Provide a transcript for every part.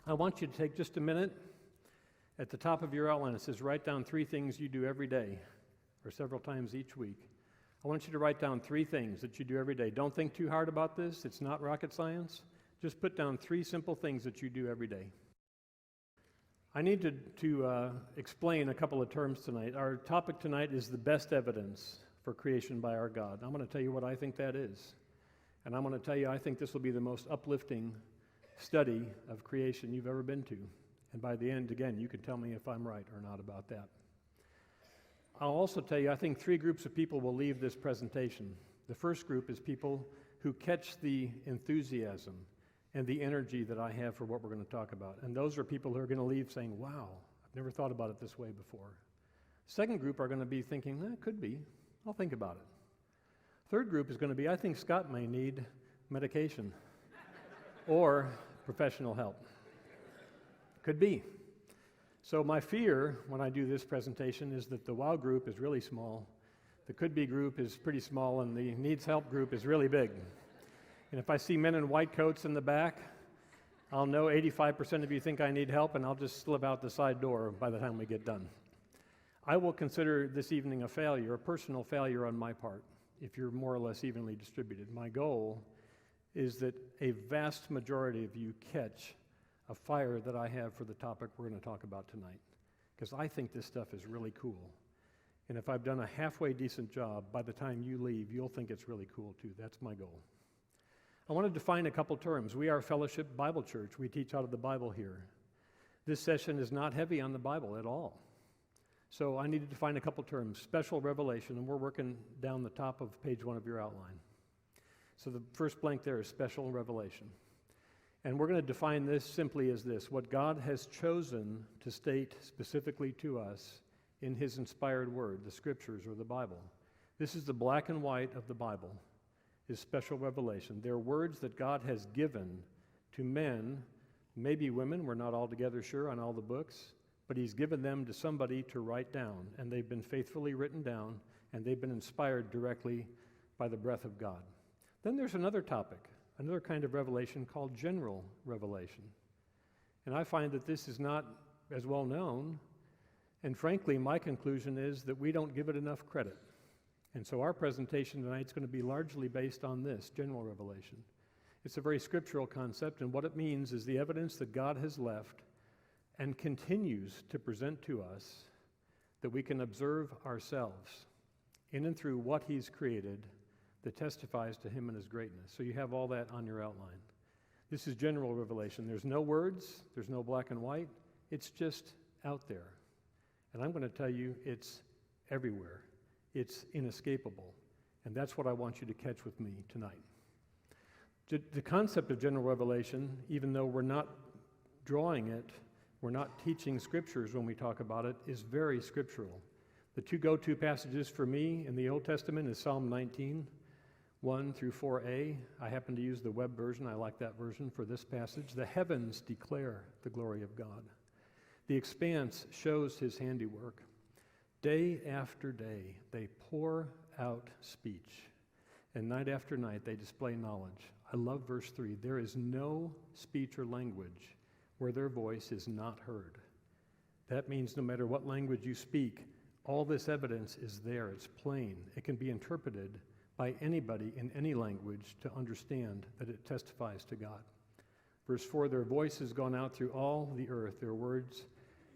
I want you to take just a minute. At the top of your outline, it says write down 3 things you do every day or several times each week. I want you to write down 3 things that you do every day. Don't think too hard about this. It's not rocket science. Just put down 3 simple things that you do every day. I need to explain a couple of terms tonight. Our topic tonight is the best evidence for creation by our God. I'm going to tell you what I think that is. And I'm going to tell you I think this will be the most uplifting study of creation you've ever been to. And by the end, again, you can tell me if I'm right or not about that. I'll also tell you I think 3 groups of people will leave this presentation. The first group is people who catch the enthusiasm and the energy that I have for what we're going to talk about. And those are people who are going to leave saying, wow, I've never thought about it this way before. Second group are going to be thinking, it could be. I'll think about it. Third group is going to be, I think Scott may need medication or professional help. Could be. So my fear when I do this presentation is that the wow group is really small, the could be group is pretty small, and the needs help group is really big. And if I see men in white coats in the back, I'll know 85% of you think I need help, and I'll just slip out the side door by the time we get done. I will consider this evening a failure, a personal failure on my part, if you're more or less evenly distributed. My goal is that a vast majority of you catch a fire that I have for the topic we're going to talk about tonight, because I think this stuff is really cool. And if I've done a halfway decent job, by the time you leave, you'll think it's really cool too. That's my goal. I want to define a couple terms. We are a Fellowship Bible Church. We teach out of the Bible here. This session is not heavy on the Bible at all. So I need to define a couple terms. Special revelation, and we're working down the top of page 1 of your outline. So the first blank there is special revelation. And we're going to define this simply as this: what God has chosen to state specifically to us in His inspired word, the Scriptures or the Bible. This is the black and white of the Bible, is special revelation. They're words that God has given to men, maybe women, we're not altogether sure on all the books, but He's given them to somebody to write down, and they've been faithfully written down, and they've been inspired directly by the breath of God. Then there's another topic, another kind of revelation called general revelation. And I find that this is not as well known, and frankly, my conclusion is that we don't give it enough credit. And so our presentation tonight is going to be largely based on this, general revelation. It's a very scriptural concept, and what it means is the evidence that God has left and continues to present to us that we can observe ourselves in and through what He's created that testifies to Him and His greatness. So you have all that on your outline. This is general revelation. There's no words, there's no black and white. It's just out there. And I'm going to tell you it's everywhere. It's inescapable. And that's what I want you to catch with me tonight. The concept of general revelation, even though we're not drawing it, we're not teaching scriptures when we talk about it, is very scriptural. The 2 go-to passages for me in the Old Testament is Psalm 19, 1 through 4a. I happen to use the web version. I like that version for this passage. The heavens declare the glory of God. The expanse shows His handiwork. Day after day, they pour out speech, and night after night, they display knowledge. I love verse 3. There is no speech or language where their voice is not heard. That means no matter what language you speak, all this evidence is there. It's plain. It can be interpreted by anybody in any language to understand that it testifies to God. Verse 4, their voice has gone out through all the earth, their words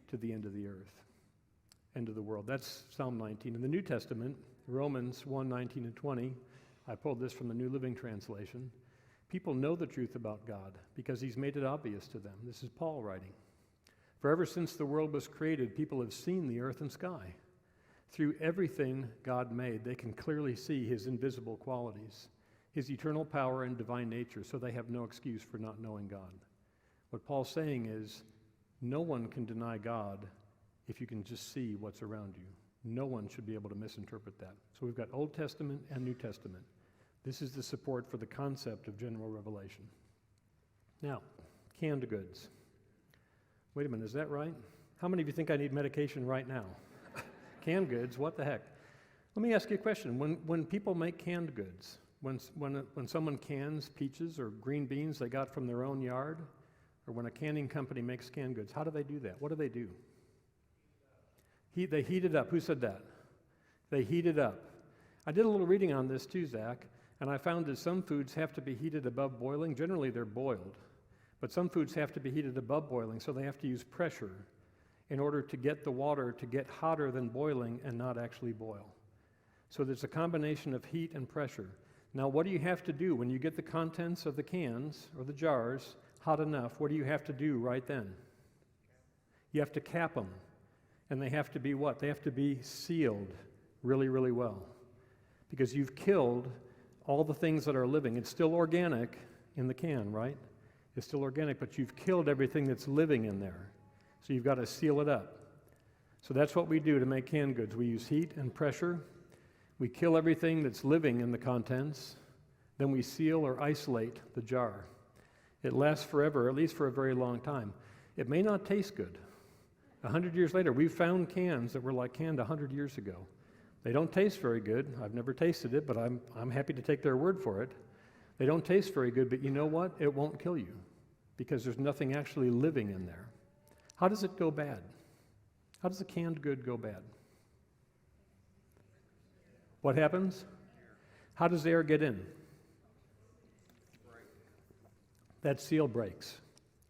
to the end of the earth, end of the world. That's Psalm 19. In the New Testament, Romans 1, 19 and 20, I pulled this from the New Living Translation. People know the truth about God because He's made it obvious to them. This is Paul writing. For ever since the world was created, people have seen the earth and sky. Through everything God made, they can clearly see His invisible qualities, His eternal power and divine nature, so they have no excuse for not knowing God. What Paul's saying is, no one can deny God if you can just see what's around you. No one should be able to misinterpret that. So we've got Old Testament and New Testament. This is the support for the concept of general revelation. Now, canned goods. Wait a minute, is that right? How many of you think I need medication right now? Canned goods, what the heck? Let me ask you a question. When people make canned goods, when someone cans peaches or green beans they got from their own yard, or when a canning company makes canned goods, how do they do that? What do? They heat it up. Who said that? They heat it up. I did a little reading on this too, Zach, and I found that some foods have to be heated above boiling. Generally, they're boiled. But some foods have to be heated above boiling, so they have to use pressure in order to get the water to get hotter than boiling and not actually boil. So there's a combination of heat and pressure. Now, what do you have to do when you get the contents of the cans or the jars hot enough? What do you have to do right then? You have to cap them. And they have to be what? They have to be sealed really, really well. Because you've killed all the things that are living. It's still organic in the can, right? It's still organic, but you've killed everything that's living in there. So you've got to seal it up. So that's what we do to make canned goods. We use heat and pressure. We kill everything that's living in the contents. Then we seal or isolate the jar. It lasts forever, at least for a very long time. It may not taste good. 100 years later, we've found cans that were like canned 100 years ago. They don't taste very good. I've never tasted it, but I'm happy to take their word for it. They don't taste very good, but you know what? It won't kill you because there's nothing actually living in there. How does it go bad? How does a canned good go bad? What happens? How does air get in? That seal breaks,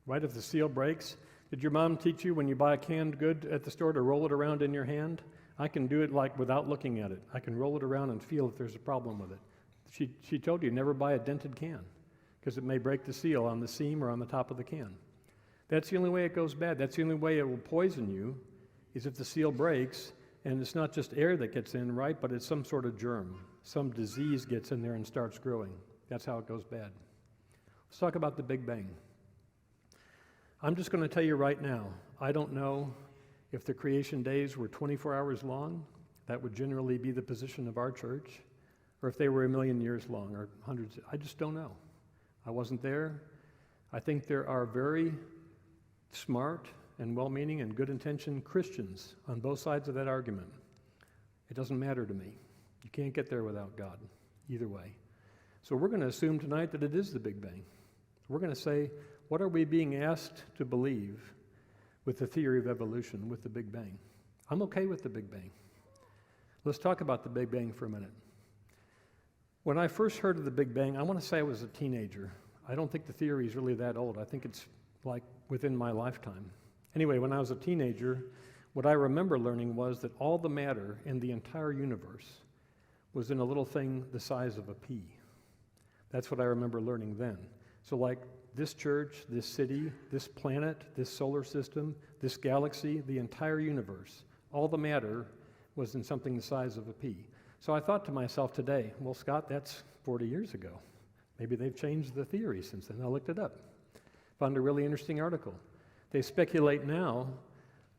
right? If the seal breaks, did your mom teach you when you buy a canned good at the store to roll it around in your hand? I can do it like without looking at it. I can roll it around and feel if there's a problem with it. She told you never buy a dented can because it may break the seal on the seam or on the top of the can. That's the only way it goes bad. That's the only way it will poison you is if the seal breaks, and it's not just air that gets in, right, but it's some sort of germ. Some disease gets in there and starts growing. That's how it goes bad. Let's talk about the Big Bang. I'm just going to tell you right now, I don't know if the creation days were 24 hours long. That would generally be the position of our church. Or if they were 1,000,000 years long or hundreds. I just don't know. I wasn't there. I think there are very smart and well-meaning and good-intentioned Christians on both sides of that argument. It doesn't matter to me. You can't get there without God, either way. So we're going to assume tonight that it is the Big Bang. We're going to say, what are we being asked to believe with the theory of evolution, with the Big Bang? I'm okay with the Big Bang. Let's talk about the Big Bang for a minute. When I first heard of the Big Bang, I want to say I was a teenager. I don't think the theory is really that old. I think it's like within my lifetime. Anyway, when I was a teenager, what I remember learning was that all the matter in the entire universe was in a little thing the size of a pea. That's what I remember learning then. So like this church, this city, this planet, this solar system, this galaxy, the entire universe, all the matter was in something the size of a pea. So I thought to myself today, well, Scott, that's 40 years ago. Maybe they've changed the theory since then. I looked it up. Found a really interesting article. They speculate now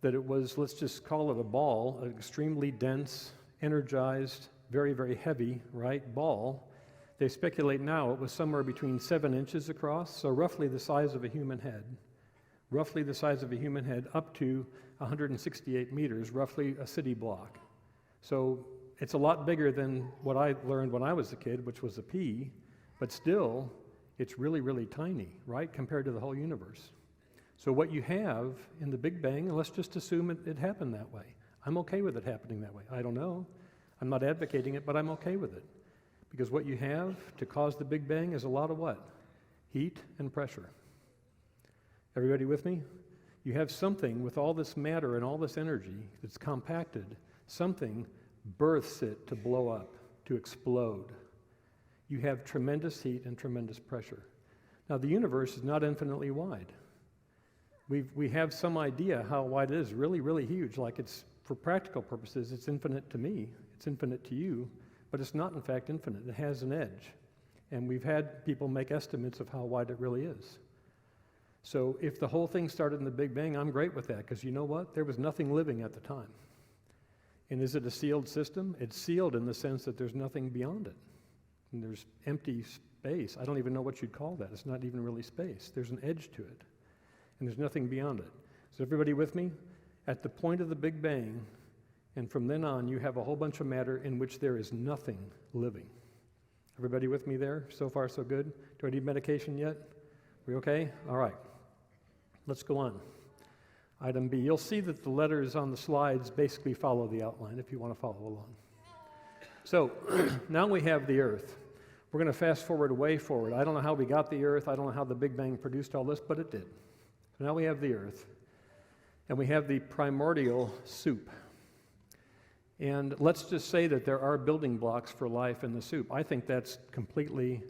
that it was, let's just call it a ball, an extremely dense, energized, very, very heavy, right, ball. They speculate now it was somewhere between 7 inches across, so roughly the size of a human head. Roughly the size of a human head up to 168 meters, roughly a city block. So it's a lot bigger than what I learned when I was a kid, which was a pea, but still, it's really, really tiny, right, compared to the whole universe. So what you have in the Big Bang, and let's just assume it happened that way. I'm okay with it happening that way. I don't know. I'm not advocating it, but I'm okay with it. Because what you have to cause the Big Bang is a lot of what? Heat and pressure. Everybody with me? You have something with all this matter and all this energy that's compacted, something births it to blow up, to explode. You have tremendous heat and tremendous pressure. Now, the universe is not infinitely wide. We have some idea how wide it is, really, really huge. Like it's, for practical purposes, it's infinite to me, it's infinite to you, but it's not, in fact, infinite. It has an edge. And we've had people make estimates of how wide it really is. So if the whole thing started in the Big Bang, I'm great with that, because you know what? There was nothing living at the time. And is it a sealed system? It's sealed in the sense that there's nothing beyond it. And there's empty space. I don't even know what you'd call that. It's not even really space. There's an edge to it. And there's nothing beyond it. Is everybody with me? At the point of the Big Bang, and from then on, you have a whole bunch of matter in which there is nothing living. Everybody with me there? So far, so good? Do I need medication yet? We okay? All right. Let's go on. Item B. You'll see that the letters on the slides basically follow the outline if you want to follow along. So now we have the earth. We're going to fast forward way forward. I don't know how we got the earth. I don't know how the Big Bang produced all this, but it did. So now we have the earth. And we have the primordial soup. And let's just say that there are building blocks for life in the soup. I think that's completely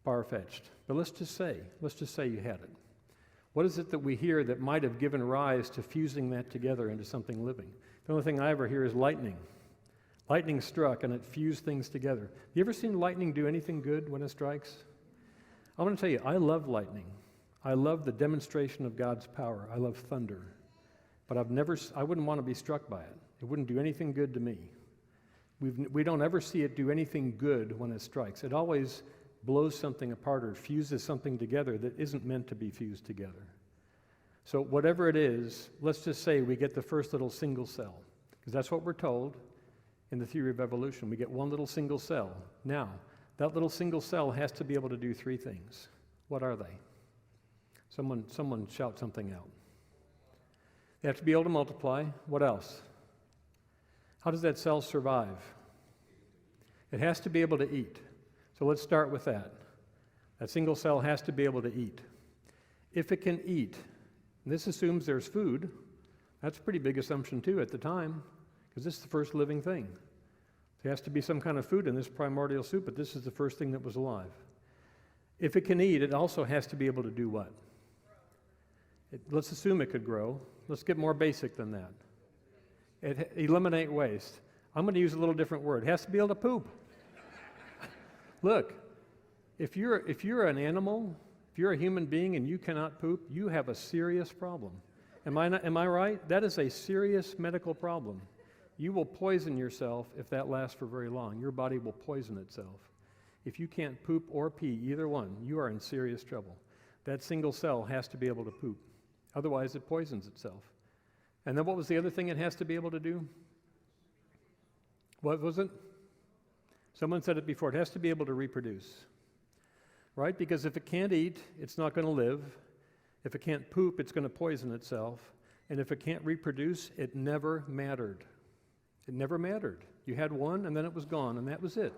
far-fetched. But let's just say you had it. What is it that we hear that might have given rise to fusing that together into something living? The only thing I ever hear is lightning. Lightning struck and it fused things together. You ever seen lightning do anything good when it strikes? I'm going to tell you, I love lightning. I love the demonstration of God's power. I love thunder. But I wouldn't want to be struck by it. It wouldn't do anything good to me. We don't ever see it do anything good when it strikes. It always blows something apart or fuses something together that isn't meant to be fused together. So whatever it is, let's just say we get the first little single cell, because that's what we're told in the theory of evolution. We get one little single cell. Now, that little single cell has to be able to do three things. What are they? Someone shout something out. They have to be able to multiply. What else? How does that cell survive? It has to be able to eat. So let's start with that. That single cell has to be able to eat. If it can eat, and this assumes there's food, that's a pretty big assumption too at the time, because this is the first living thing. There has to be some kind of food in this primordial soup, but this is the first thing that was alive. If it can eat, it also has to be able to do what? Let's assume it could grow. Let's get more basic than that. Eliminate waste. I'm going to use a little different word. It has to be able to poop. Look, if you're an animal, if you're a human being and you cannot poop, you have a serious problem. Am I right? That is a serious medical problem. You will poison yourself if that lasts for very long. Your body will poison itself. If you can't poop or pee, either one, you are in serious trouble. That single cell has to be able to poop. Otherwise, it poisons itself. And then what was the other thing it has to be able to do? What was it? Someone said it before. It has to be able to reproduce. Right? Because if it can't eat, it's not going to live. If it can't poop, it's going to poison itself. And if it can't reproduce, it never mattered. It never mattered. You had one, and then it was gone, and that was it.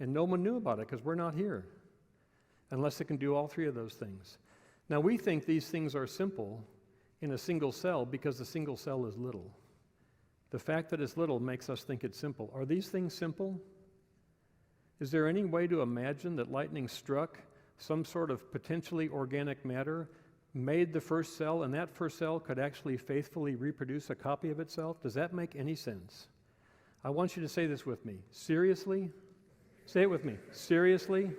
And no one knew about it because we're not here, unless it can do all three of those things. Now, we think these things are simple in a single cell because the single cell is little. The fact that it's little makes us think it's simple. Are these things simple? Is there any way to imagine that lightning struck some sort of potentially organic matter, made the first cell, and that first cell could actually faithfully reproduce a copy of itself? Does that make any sense? I want you to say this with me. Seriously? Say it with me. Seriously?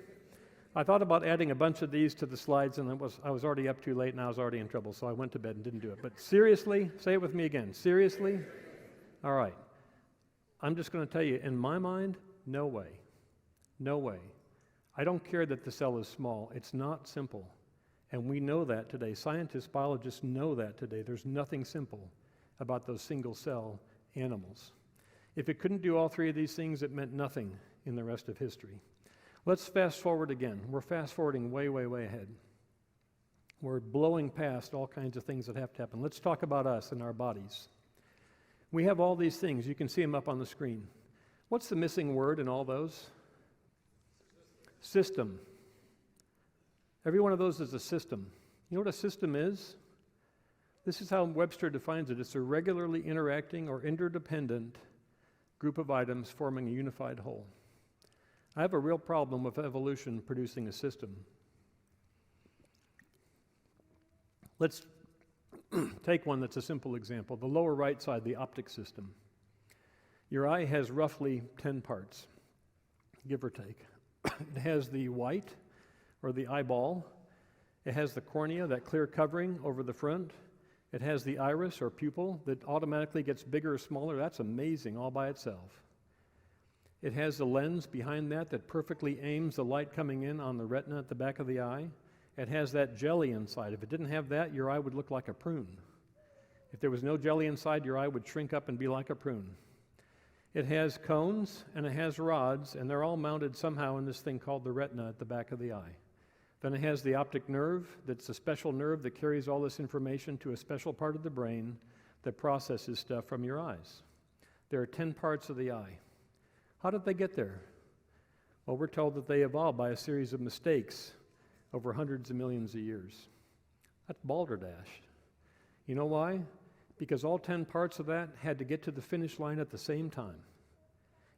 I thought about adding a bunch of these to the slides, and I was already up too late, and I was already in trouble, so I went to bed and didn't do it. But seriously? Say it with me again. Seriously? All right. I'm just going to tell you, in my mind, no way. No way. I don't care that the cell is small. It's not simple. And we know that today. Scientists, biologists know that today. There's nothing simple about those single-cell animals. If it couldn't do all three of these things, it meant nothing in the rest of history. Let's fast forward again. We're fast forwarding way, way, way ahead. We're blowing past all kinds of things that have to happen. Let's talk about us and our bodies. We have all these things. You can see them up on the screen. What's the missing word in all those? System. Every one of those is a system. You know what a system is? This is how Webster defines it. It's a regularly interacting or interdependent group of items forming a unified whole. I have a real problem with evolution producing a system. Let's take one that's a simple example. The lower right side, the optic system. Your eye has roughly 10 parts, give or take. It has the white, or the eyeball. It has the cornea, that clear covering over the front. It has the iris, or pupil, that automatically gets bigger or smaller. That's amazing all by itself. It has the lens behind that perfectly aims the light coming in on the retina at the back of the eye. It has that jelly inside. If it didn't have that, your eye would look like a prune. If there was no jelly inside, your eye would shrink up and be like a prune. It has cones and it has rods, and they're all mounted somehow in this thing called the retina at the back of the eye. Then it has the optic nerve. That's a special nerve that carries all this information to a special part of the brain that processes stuff from your eyes. There are 10 parts of the eye. How did they get there? Well, we're told that they evolved by a series of mistakes over hundreds of millions of years. That's balderdash. You know why? Because all 10 parts of that had to get to the finish line at the same time.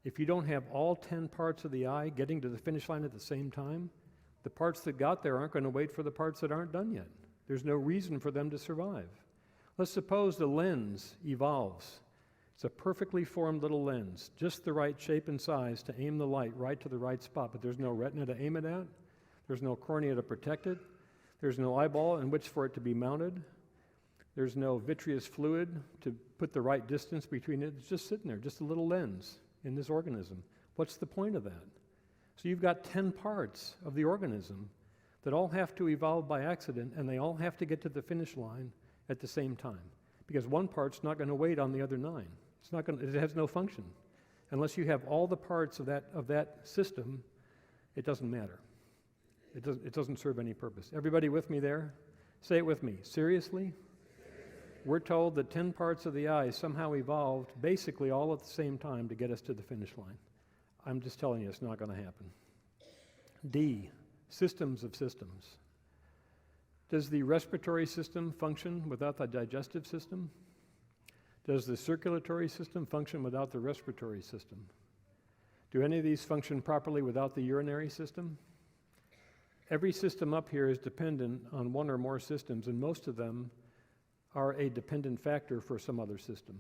If you don't have all 10 parts of the eye getting to the finish line at the same time, the parts that got there aren't going to wait for the parts that aren't done yet. There's no reason for them to survive. Let's suppose the lens evolves. It's a perfectly formed little lens, just the right shape and size to aim the light right to the right spot, but there's no retina to aim it at. There's no cornea to protect it. There's no eyeball in which for it to be mounted. There's no vitreous fluid to put the right distance between it. It's just sitting there, just a little lens in this organism. What's the point of that? So you've got 10 parts of the organism that all have to evolve by accident, and they all have to get to the finish line at the same time, because one part's not going to wait on the other 9. It's not going to, it has no function. Unless you have all the parts of that system, it doesn't matter. It doesn't serve any purpose. Everybody with me there? Say it with me. Seriously? We're told that 10 parts of the eye somehow evolved basically all at the same time to get us to the finish line. I'm just telling you, it's not going to happen. D, systems of systems. Does the respiratory system function without the digestive system? Does the circulatory system function without the respiratory system? Do any of these function properly without the urinary system? Every system up here is dependent on one or more systems, and most of them are a dependent factor for some other system,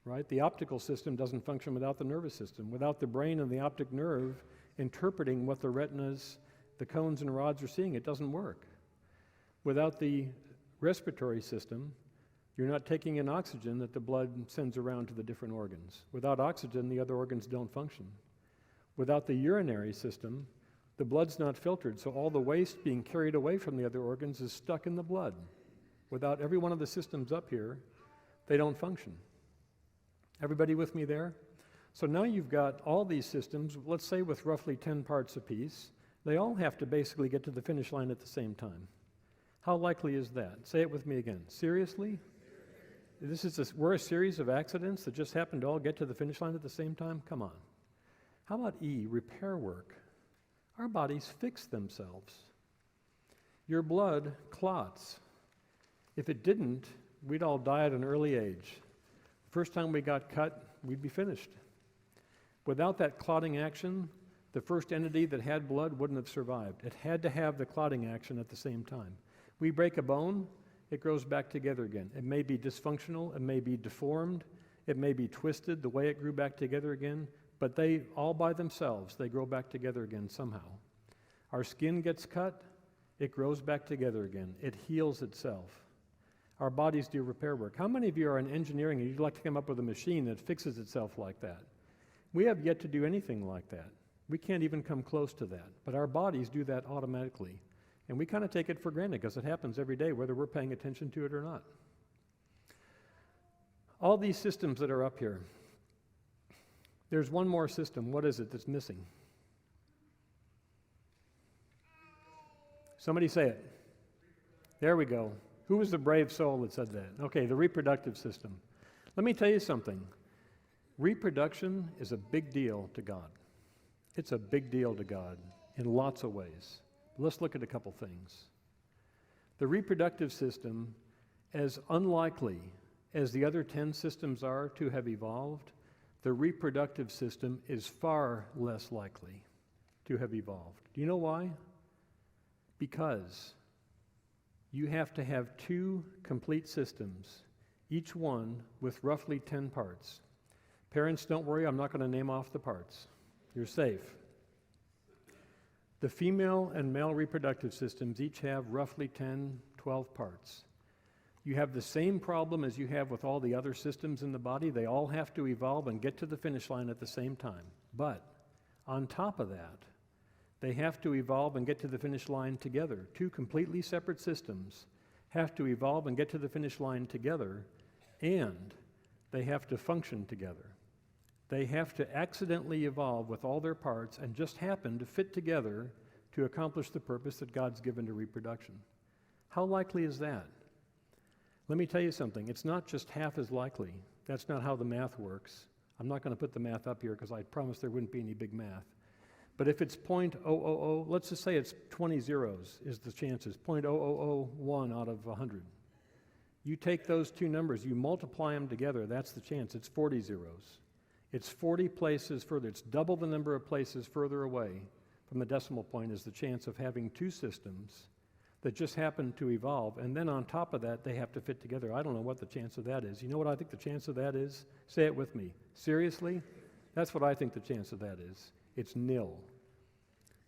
right? The optical system doesn't function without the nervous system. Without the brain and the optic nerve interpreting what the retinas, the cones and rods are seeing, it doesn't work. Without the respiratory system, you're not taking in oxygen that the blood sends around to the different organs. Without oxygen, the other organs don't function. Without the urinary system, the blood's not filtered, so all the waste being carried away from the other organs is stuck in the blood. Without every one of the systems up here, they don't function. Everybody with me there? So now you've got all these systems, let's say with roughly 10 parts apiece. They all have to basically get to the finish line at the same time. How likely is that? Say it with me again. Seriously? We're a series of accidents that just happen to all get to the finish line at the same time? Come on. How about E, repair work? Our bodies fix themselves. Your blood clots. If it didn't, we'd all die at an early age. First time we got cut, we'd be finished. Without that clotting action, the first entity that had blood wouldn't have survived. It had to have the clotting action at the same time. We break a bone, it grows back together again. It may be dysfunctional, it may be deformed, it may be twisted the way it grew back together again, but they, all by themselves, they grow back together again somehow. Our skin gets cut, it grows back together again. It heals itself. Our bodies do repair work. How many of you are in engineering and you'd like to come up with a machine that fixes itself like that? We have yet to do anything like that. We can't even come close to that. But our bodies do that automatically. And we kind of take it for granted because it happens every day, whether we're paying attention to it or not. All these systems that are up here, there's one more system. What is it that's missing? Somebody say it. There we go. Who was the brave soul that said that? Okay, the reproductive system. Let me tell you something. Reproduction is a big deal to God. It's a big deal to God in lots of ways. Let's look at a couple things. The reproductive system, as unlikely as the other 10 systems are to have evolved, the reproductive system is far less likely to have evolved. Do you know why? Because you have to have 2 complete systems, each one with roughly 10 parts. Parents, don't worry, I'm not going to name off the parts. You're safe. The female and male reproductive systems each have roughly 10, 12 parts. You have the same problem as you have with all the other systems in the body. They all have to evolve and get to the finish line at the same time. But on top of that, they have to evolve and get to the finish line together. 2 completely separate systems have to evolve and get to the finish line together, and they have to function together. They have to accidentally evolve with all their parts and just happen to fit together to accomplish the purpose that God's given to reproduction. How likely is that? Let me tell you something. It's not just half as likely. That's not how the math works. I'm not going to put the math up here because I promised there wouldn't be any big math. But if it's 0.000, let's just say it's 20 zeros is the chances, 0.0001 out of 100. You take those two numbers, you multiply them together, that's the chance. It's 40 zeros. It's 40 places further. It's double the number of places further away from the decimal point is the chance of having two systems that just happen to evolve, and then on top of that, they have to fit together. I don't know what the chance of that is. You know what I think the chance of that is? Say it with me. Seriously? That's what I think the chance of that is. It's nil.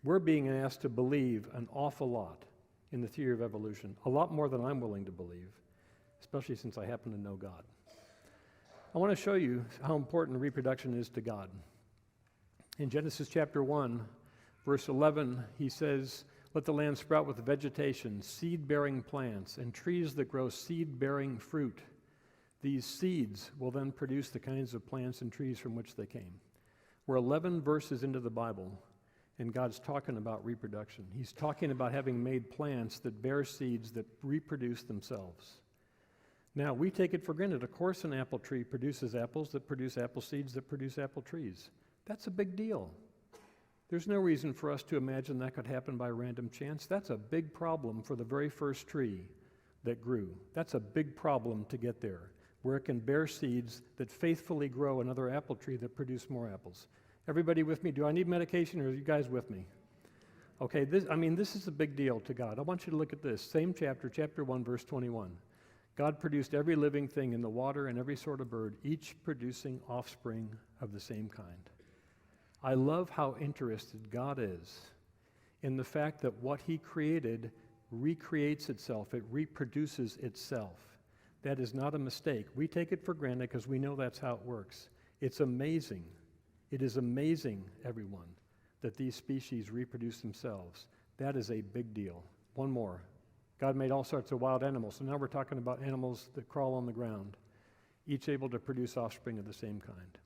We're being asked to believe an awful lot in the theory of evolution, a lot more than I'm willing to believe, especially since I happen to know God. I want to show you how important reproduction is to God. In Genesis chapter 1, verse 11, he says, "Let the land sprout with vegetation, seed-bearing plants, and trees that grow seed-bearing fruit. These seeds will then produce the kinds of plants and trees from which they came." We're 11 verses into the Bible, and God's talking about reproduction. He's talking about having made plants that bear seeds that reproduce themselves. Now, we take it for granted. Of course, an apple tree produces apples that produce apple seeds that produce apple trees. That's a big deal. There's no reason for us to imagine that could happen by random chance. That's a big problem for the very first tree that grew. That's a big problem to get there, where it can bear seeds that faithfully grow another apple tree that produce more apples. Everybody with me? Do I need medication, or are you guys with me? Okay, this is a big deal to God. I want you to look at this. Same chapter 1, verse 21. God produced every living thing in the water and every sort of bird, each producing offspring of the same kind. I love how interested God is in the fact that what he created recreates itself. It reproduces itself. That is not a mistake. We take it for granted because we know that's how it works. It's amazing. It is amazing, everyone, that these species reproduce themselves. That is a big deal. One more. God made all sorts of wild animals. So now we're talking about animals that crawl on the ground, each able to produce offspring of the same kind.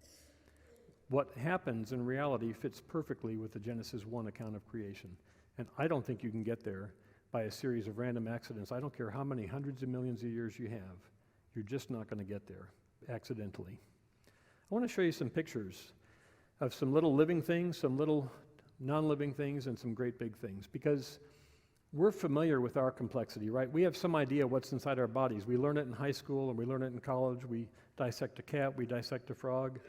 What happens in reality fits perfectly with the Genesis 1 account of creation. And I don't think you can get there by a series of random accidents. I don't care how many hundreds of millions of years you have. You're just not going to get there accidentally. I want to show you some pictures of some little living things, some little non-living things, and some great big things, because we're familiar with our complexity, right? We have some idea what's inside our bodies. We learn it in high school and we learn it in college. We dissect a cat, we dissect a frog.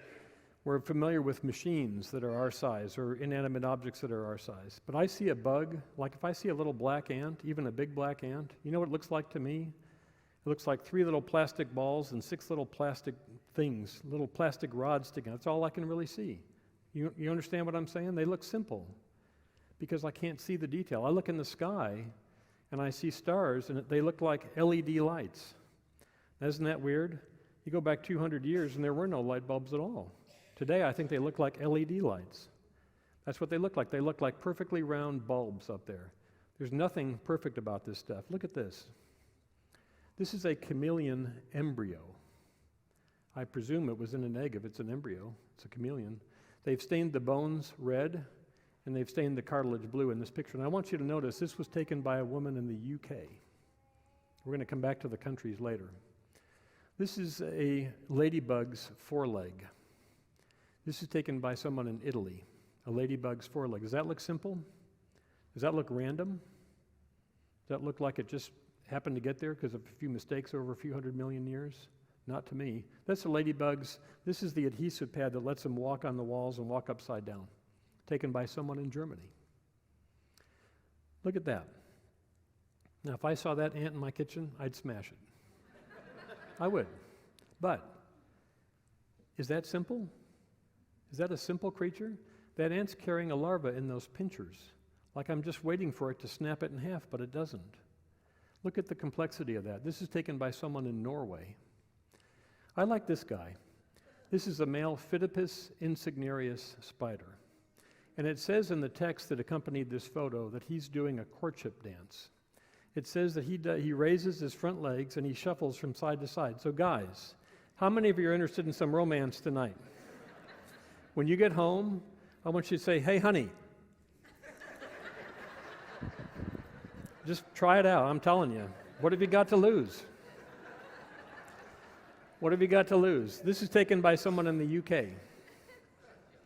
We're familiar with machines that are our size or inanimate objects that are our size. But I see a bug, like if I see a little black ant, even a big black ant, you know what it looks like to me? It looks like 3 little plastic balls and 6 little plastic things, little plastic rods sticking out. That's all I can really see. You understand what I'm saying? They look simple because I can't see the detail. I look in the sky and I see stars and they look like LED lights. Isn't that weird? You go back 200 years and there were no light bulbs at all. Today I think they look like LED lights. That's what they look like. They look like perfectly round bulbs up there. There's nothing perfect about this stuff. Look at this. This is a chameleon embryo. I presume it was in an egg if it's an embryo. It's a chameleon. They've stained the bones red, and they've stained the cartilage blue in this picture. And I want you to notice this was taken by a woman in the UK. We're going to come back to the countries later. This is a ladybug's foreleg. This is taken by someone in Italy, a ladybug's foreleg. Does that look simple? Does that look random? Does that look like it just happened to get there because of a few mistakes over a few hundred million years? Not to me. That's the ladybug's. This is the adhesive pad that lets them walk on the walls and walk upside down, taken by someone in Germany. Look at that. Now, if I saw that ant in my kitchen, I'd smash it. I would. But is that simple? Is that a simple creature? That ant's carrying a larva in those pinchers, like I'm just waiting for it to snap it in half, but it doesn't. Look at the complexity of that. This is taken by someone in Norway. I like this guy. This is a male Phidippus insignarius spider. And it says in the text that accompanied this photo that he's doing a courtship dance. It says that he raises his front legs and he shuffles from side to side. So guys, how many of you are interested in some romance tonight? When you get home, I want you to say, "Hey, honey." Just try it out, I'm telling you. What have you got to lose? What have you got to lose? This is taken by someone in the UK.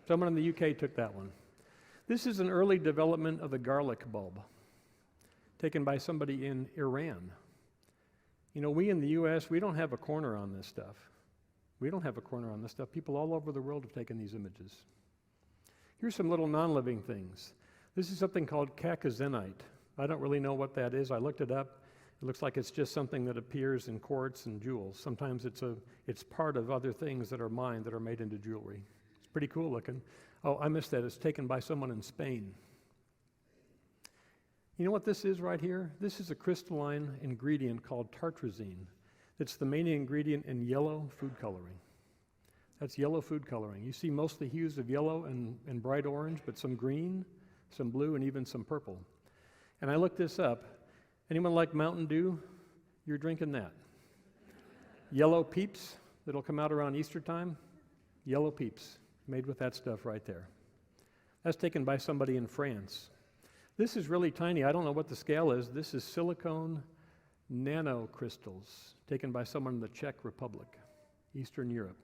Someone in the UK took that one. This is an early development of the garlic bulb, taken by somebody in Iran. You know, we in the U.S., we don't have a corner on this stuff. We don't have a corner on this stuff. People all over the world have taken these images. Here's some little non-living things. This is something called cacazenite. I don't really know what that is. I looked it up. It looks like it's just something that appears in quartz and jewels. Sometimes it's part of other things that are mined that are made into jewelry. It's pretty cool looking. Oh, I missed that. It's taken by someone in Spain. You know what this is right here? This is a crystalline ingredient called tartrazine. It's the main ingredient in yellow food coloring. That's yellow food coloring. You see mostly hues of yellow and bright orange, but some green, some blue, and even some purple. And I looked this up. Anyone like Mountain Dew? You're drinking that. Yellow Peeps that'll come out around Easter time? Yellow Peeps, made with that stuff right there. That's taken by somebody in France. This is really tiny. I don't know what the scale is. This is silicone nanocrystals, taken by someone in the Czech Republic, Eastern Europe.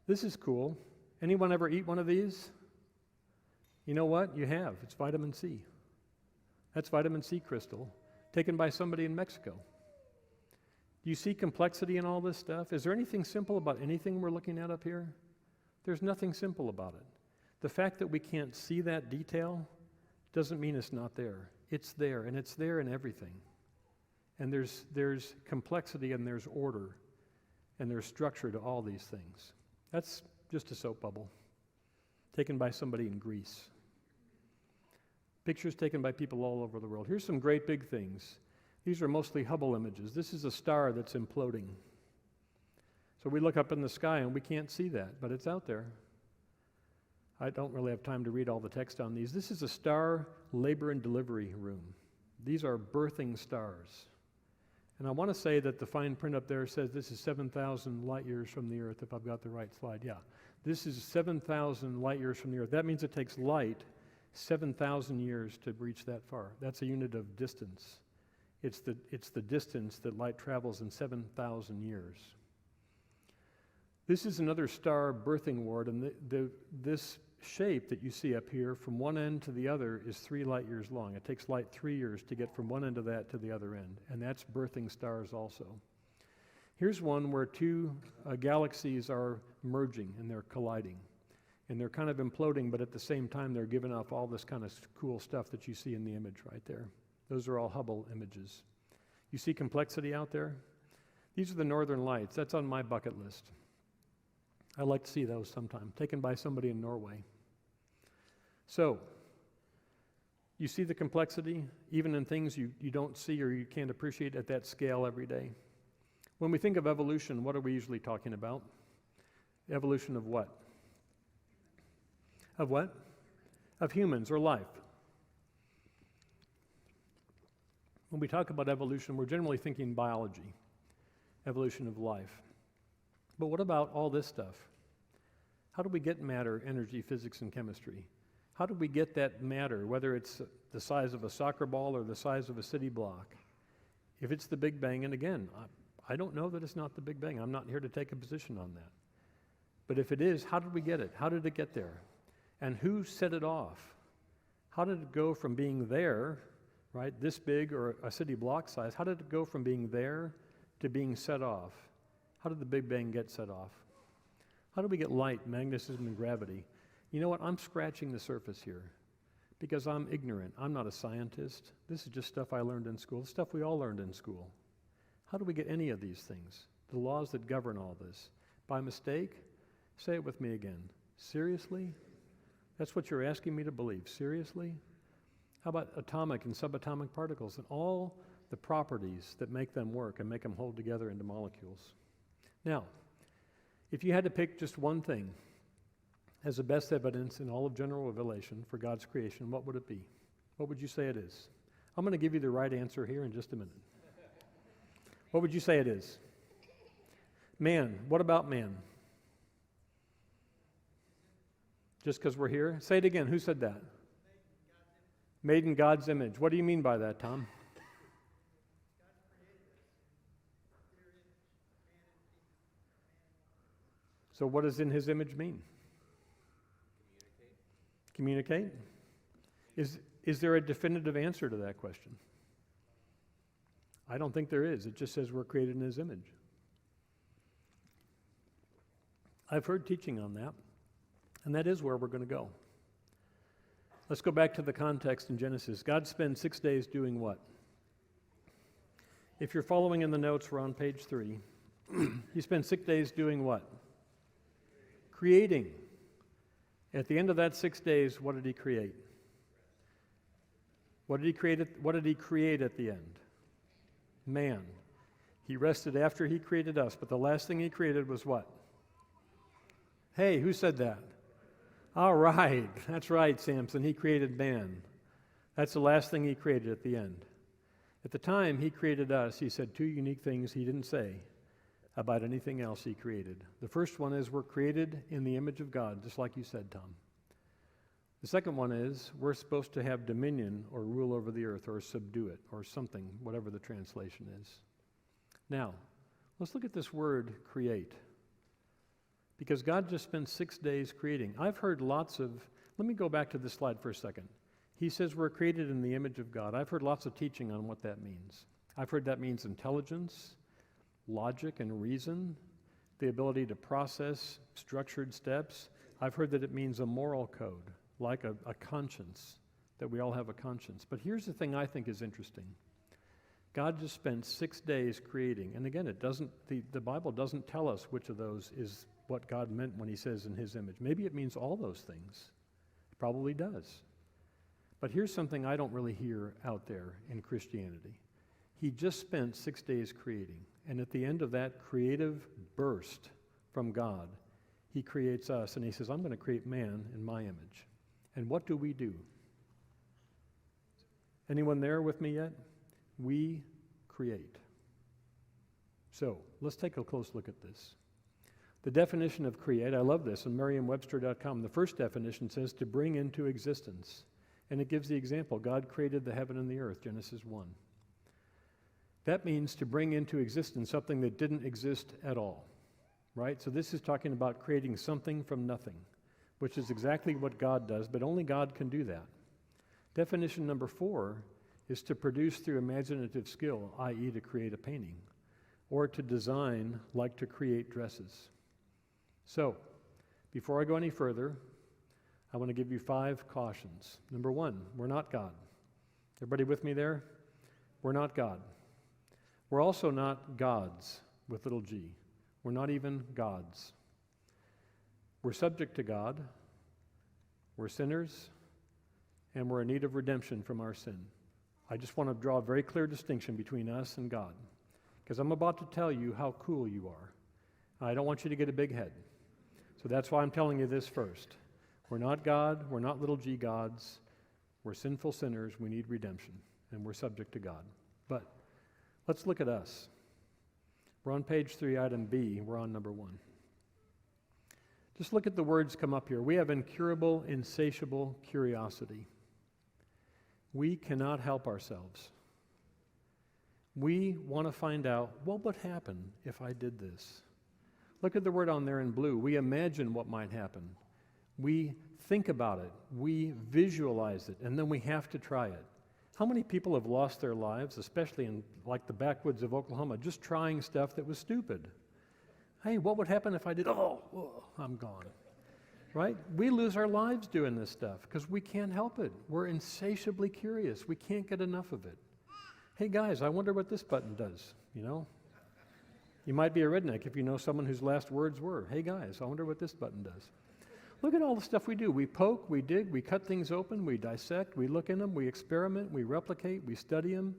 This is cool. Anyone ever eat one of these? You know what? You have. It's vitamin C. That's vitamin C crystal, taken by somebody in Mexico. Do you see complexity in all this stuff? Is there anything simple about anything we're looking at up here? There's nothing simple about it. The fact that we can't see that detail doesn't mean it's not there. It's there, and it's there in everything. And there's complexity, and there's order, and there's structure to all these things. That's just a soap bubble, taken by somebody in Greece. Pictures taken by people all over the world. Here's some great big things. These are mostly Hubble images. This is a star that's imploding. So we look up in the sky, and we can't see that, but it's out there. I don't really have time to read all the text on these. This is a star labor and delivery room. These are birthing stars. And I want to say that the fine print up there says this is 7,000 light years from the Earth, if I've got the right slide. Yeah, this is 7,000 light years from the Earth. That means it takes light 7,000 years to reach that far. That's a unit of distance. It's the distance that light travels in 7,000 years. This is another star birthing ward, and this shape that you see up here from one end to the other is 3 light years long. It takes light 3 years to get from one end of that to the other end, and that's birthing stars also. Here's one where two galaxies are merging and they're colliding, and they're kind of imploding, but at the same time they're giving off all this kind of cool stuff that you see in the image right there. Those are all Hubble images. You see complexity out there? These are the Northern Lights. That's on my bucket list. I'd like to see those sometime, taken by somebody in Norway. So, you see the complexity, even in things you don't see or you can't appreciate at that scale every day. When we think of evolution, what are we usually talking about? Evolution of what? Of what? Of humans or life. When we talk about evolution, we're generally thinking biology, evolution of life. But what about all this stuff? How do we get matter, energy, physics, and chemistry? How do we get that matter, whether it's the size of a soccer ball or the size of a city block? If it's the Big Bang, and again, I don't know that it's not the Big Bang. I'm not here to take a position on that. But if it is, how did we get it? How did it get there? And who set it off? How did it go from being there, right, this big or a city block size, how did it go from being there to being set off? How did the Big Bang get set off? How do we get light, magnetism, and gravity? You know what? I'm scratching the surface here because I'm ignorant. I'm not a scientist. This is just stuff I learned in school, stuff we all learned in school. How do we get any of these things? The laws that govern all this. By mistake? Say it with me again. Seriously? That's what you're asking me to believe. Seriously? How about atomic and subatomic particles and all the properties that make them work and make them hold together into molecules? Now, if you had to pick just one thing as the best evidence in all of general revelation for God's creation, what would it be? What would you say it is? I'm going to give you the right answer here in just a minute. What would you say it is? Man. What about man? Just because we're here? Say it again. Who said that? Made in God's image. What do you mean by that, Tom? So what does in his image mean? Communicate? Is there a definitive answer to that question? I don't think there is. It just says we're created in his image. I've heard teaching on that, and that is where we're going to go. Let's go back to the context in Genesis. God spends 6 days doing what? If you're following in the notes, we're on page 3. He spent 6 days doing what? Creating. At the end of that 6 days, what did he create? What did he create at the end? Man. He rested after he created us, but the last thing he created was what? Hey, who said that? All right, that's right, Samson. He created man. That's the last thing he created at the end. At the time he created us, he said 2 unique things he didn't say about anything else he created. The first one is we're created in the image of God, just like you said, Tom. The second one is we're supposed to have dominion or rule over the earth or subdue it or something, whatever the translation is. Now, let's look at this word create. Because God just spent 6 days creating. I've heard lots of, let me go back to this slide for a second. He says we're created in the image of God. I've heard lots of teaching on what that means. I've heard that means intelligence, logic and reason, the ability to process structured steps. I've heard that it means a moral code, like a conscience, that we all have a conscience. But here's the thing I think is interesting. God just spent 6 days creating. And again, the Bible doesn't tell us which of those is what God meant when he says in his image. Maybe it means all those things. It probably does. But here's something I don't really hear out there in Christianity. He just spent 6 days creating. And at the end of that creative burst from God, he creates us. And he says, I'm going to create man in my image. And what do we do? Anyone there with me yet? We create. So let's take a close look at this. The definition of create, I love this, on Merriam-Webster.com. The first definition says to bring into existence. And it gives the example, God created the heaven and the earth, Genesis 1. That means to bring into existence something that didn't exist at all, right? So this is talking about creating something from nothing, which is exactly what God does, but only God can do that. Definition number 4 is to produce through imaginative skill, i.e. to create a painting, or to design like to create dresses. So, before I go any further, I want to give you 5 cautions. Number 1, we're not God. Everybody with me there? We're not God. We're also not gods with little g. We're not even gods. We're subject to God. We're sinners. And we're in need of redemption from our sin. I just want to draw a very clear distinction between us and God. Because I'm about to tell you how cool you are. I don't want you to get a big head. So that's why I'm telling you this first. We're not God. We're not little g gods. We're sinful sinners. We need redemption. And we're subject to God. But let's look at us. We're on page 3, item B. We're on number 1. Just look at the words come up here. We have incurable, insatiable curiosity. We cannot help ourselves. We want to find out, what would happen if I did this? Look at the word on there in blue. We imagine what might happen. We think about it. We visualize it. And then we have to try it. How many people have lost their lives, especially in like the backwoods of Oklahoma, just trying stuff that was stupid? Hey, what would happen if I did, whoa, I'm gone. Right? We lose our lives doing this stuff because we can't help it. We're insatiably curious. We can't get enough of it. Hey guys, I wonder what this button does, you know? You might be a redneck if you know someone whose last words were, hey guys, I wonder what this button does. Look at all the stuff we do. We poke, we dig, we cut things open, we dissect, we look in them, we experiment, we replicate, we study them.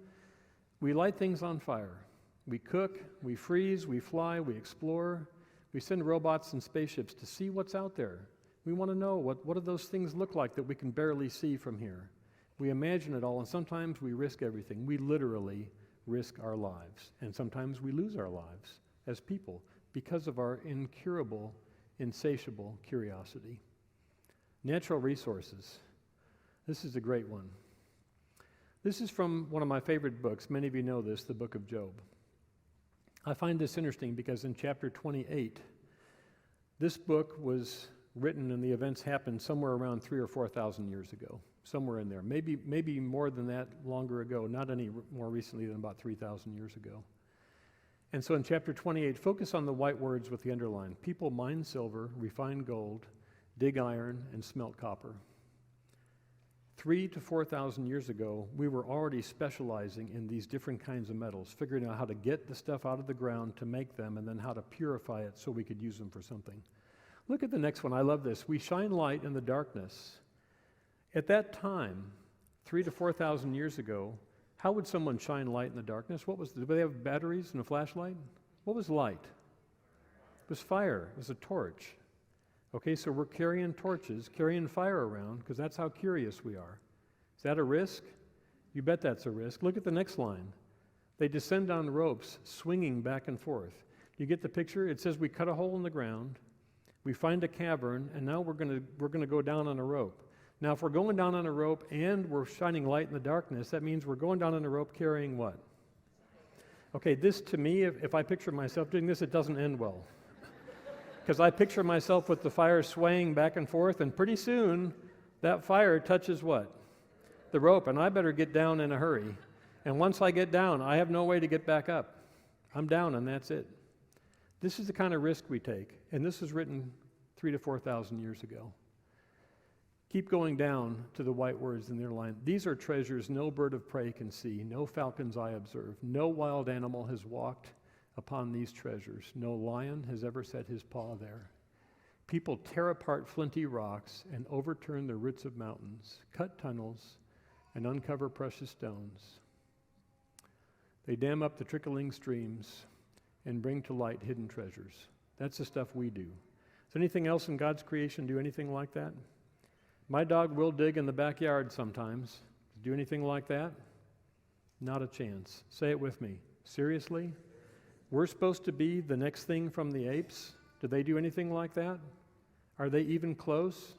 We light things on fire. We cook, we freeze, we fly, we explore. We send robots and spaceships to see what's out there. We want to know what do those things look like that we can barely see from here. We imagine it all, and sometimes we risk everything. We literally risk our lives, and sometimes we lose our lives as people because of our incurable, insatiable curiosity. Natural resources. This is a great one. This is from one of my favorite books. Many of you know this, the book of Job. I find this interesting because in chapter 28, this book was written and the events happened somewhere around 3,000 or 4,000 years ago, somewhere in there. Maybe more than that longer ago, not any more recently than about 3,000 years ago. And so in chapter 28, focus on the white words with the underline. People mine silver, refine gold, dig iron, and smelt copper. 3,000 to 4,000 years ago, we were already specializing in these different kinds of metals, figuring out how to get the stuff out of the ground to make them, and then how to purify it so we could use them for something. Look at the next one. I love this. We shine light in the darkness. At that time, 3,000 to 4,000 years ago, how would someone shine light in the darkness? Did they have batteries and a flashlight? What was light? It was fire. It was a torch. Okay, so we're carrying torches, carrying fire around, because that's how curious we are. Is that a risk? You bet that's a risk. Look at the next line. They descend on ropes, swinging back and forth. You get the picture? It says we cut a hole in the ground, we find a cavern, and now we're going to go down on a rope. Now, if we're going down on a rope and we're shining light in the darkness, that means we're going down on a rope carrying what? Okay, this to me, if I picture myself doing this, it doesn't end well. Because I picture myself with the fire swaying back and forth, and pretty soon that fire touches what? The rope, and I better get down in a hurry. And once I get down, I have no way to get back up. I'm down, and that's it. This is the kind of risk we take, and this was written 3,000 to 4,000 years ago. Keep going down to the white words in their line. These are treasures no bird of prey can see, no falcon's eye observe, no wild animal has walked upon these treasures. No lion has ever set his paw there. People tear apart flinty rocks and overturn the roots of mountains, cut tunnels, and uncover precious stones. They dam up the trickling streams and bring to light hidden treasures. That's the stuff we do. Does anything else in God's creation do anything like that? My dog will dig in the backyard sometimes. Do anything like that? Not a chance. Say it with me. Seriously? We're supposed to be the next thing from the apes? Do they do anything like that? Are they even close?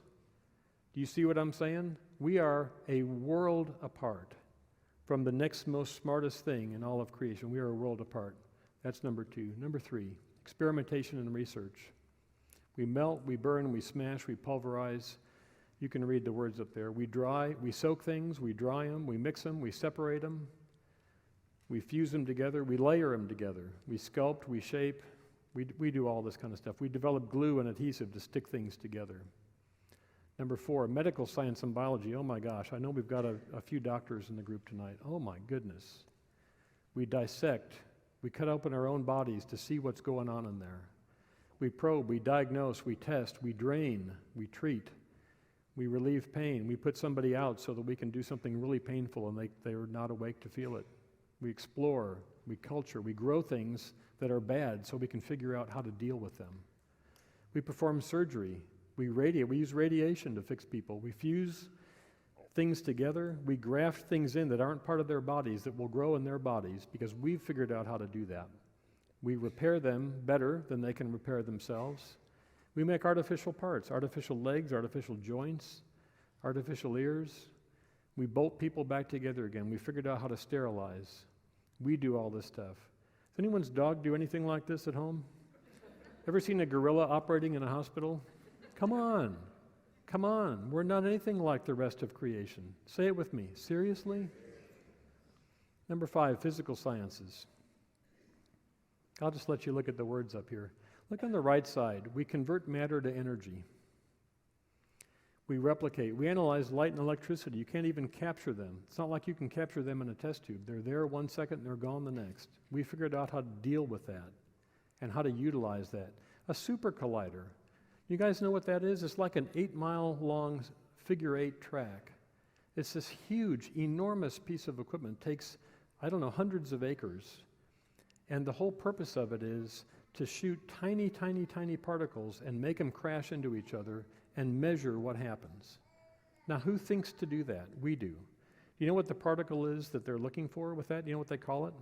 Do you see what I'm saying? We are a world apart from the next most smartest thing in all of creation. We are a world apart. That's number 2. Number 3, experimentation and research. We melt, we burn, we smash, we pulverize. You can read the words up there. We soak things, we dry them, we mix them, we separate them. We fuse them together, we layer them together, we sculpt, we shape, we do all this kind of stuff. We develop glue and adhesive to stick things together. Number 4, medical science and biology. Oh my gosh, I know we've got a few doctors in the group tonight. Oh my goodness. We dissect, we cut open our own bodies to see what's going on in there. We probe, we diagnose, we test, we drain, we treat, we relieve pain, we put somebody out so that we can do something really painful and they're not awake to feel it. We explore, we culture, we grow things that are bad so we can figure out how to deal with them. We perform surgery, we use radiation to fix people. We fuse things together, we graft things in that aren't part of their bodies that will grow in their bodies because we've figured out how to do that. We repair them better than they can repair themselves. We make artificial parts, artificial legs, artificial joints, artificial ears. We bolt people back together again. We figured out how to sterilize. We do all this stuff. Does anyone's dog do anything like this at home? Ever seen a gorilla operating in a hospital? Come on. Come on. We're not anything like the rest of creation. Say it with me. Seriously? Number 5, physical sciences. I'll just let you look at the words up here. Look on the right side. We convert matter to energy. We replicate. We analyze light and electricity. You can't even capture them. It's not like you can capture them in a test tube. They're there 1 second and they're gone the next. We figured out how to deal with that and how to utilize that. A super collider. You guys know what that is? It's like an 8-mile long figure 8 track. It's this huge, enormous piece of equipment. It takes, hundreds of acres. And the whole purpose of it is to shoot tiny, tiny, tiny particles and make them crash into each other and measure what happens. Now, who thinks to do that? We do. You know what the particle is that they're looking for with that? You know what they call it?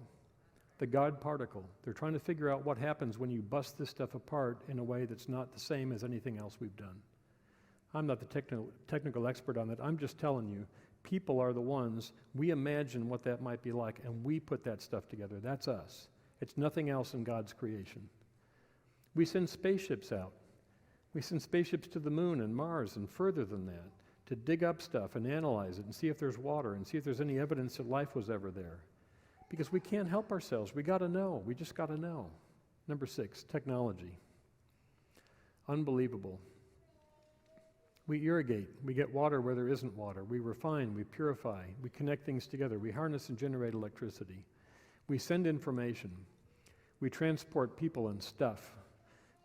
The God particle. They're trying to figure out what happens when you bust this stuff apart in a way that's not the same as anything else we've done. I'm not the technical expert on that. I'm just telling you, people are the ones, we imagine what that might be like, and we put that stuff together. That's us. It's nothing else in God's creation. We send spaceships out. We send spaceships to the moon and Mars and further than that to dig up stuff and analyze it and see if there's water and see if there's any evidence that life was ever there. Because we can't help ourselves. We got to know. We just got to know. Number 6, technology. Unbelievable. We irrigate. We get water where there isn't water. We refine. We purify. We connect things together. We harness and generate electricity. We send information. We transport people and stuff.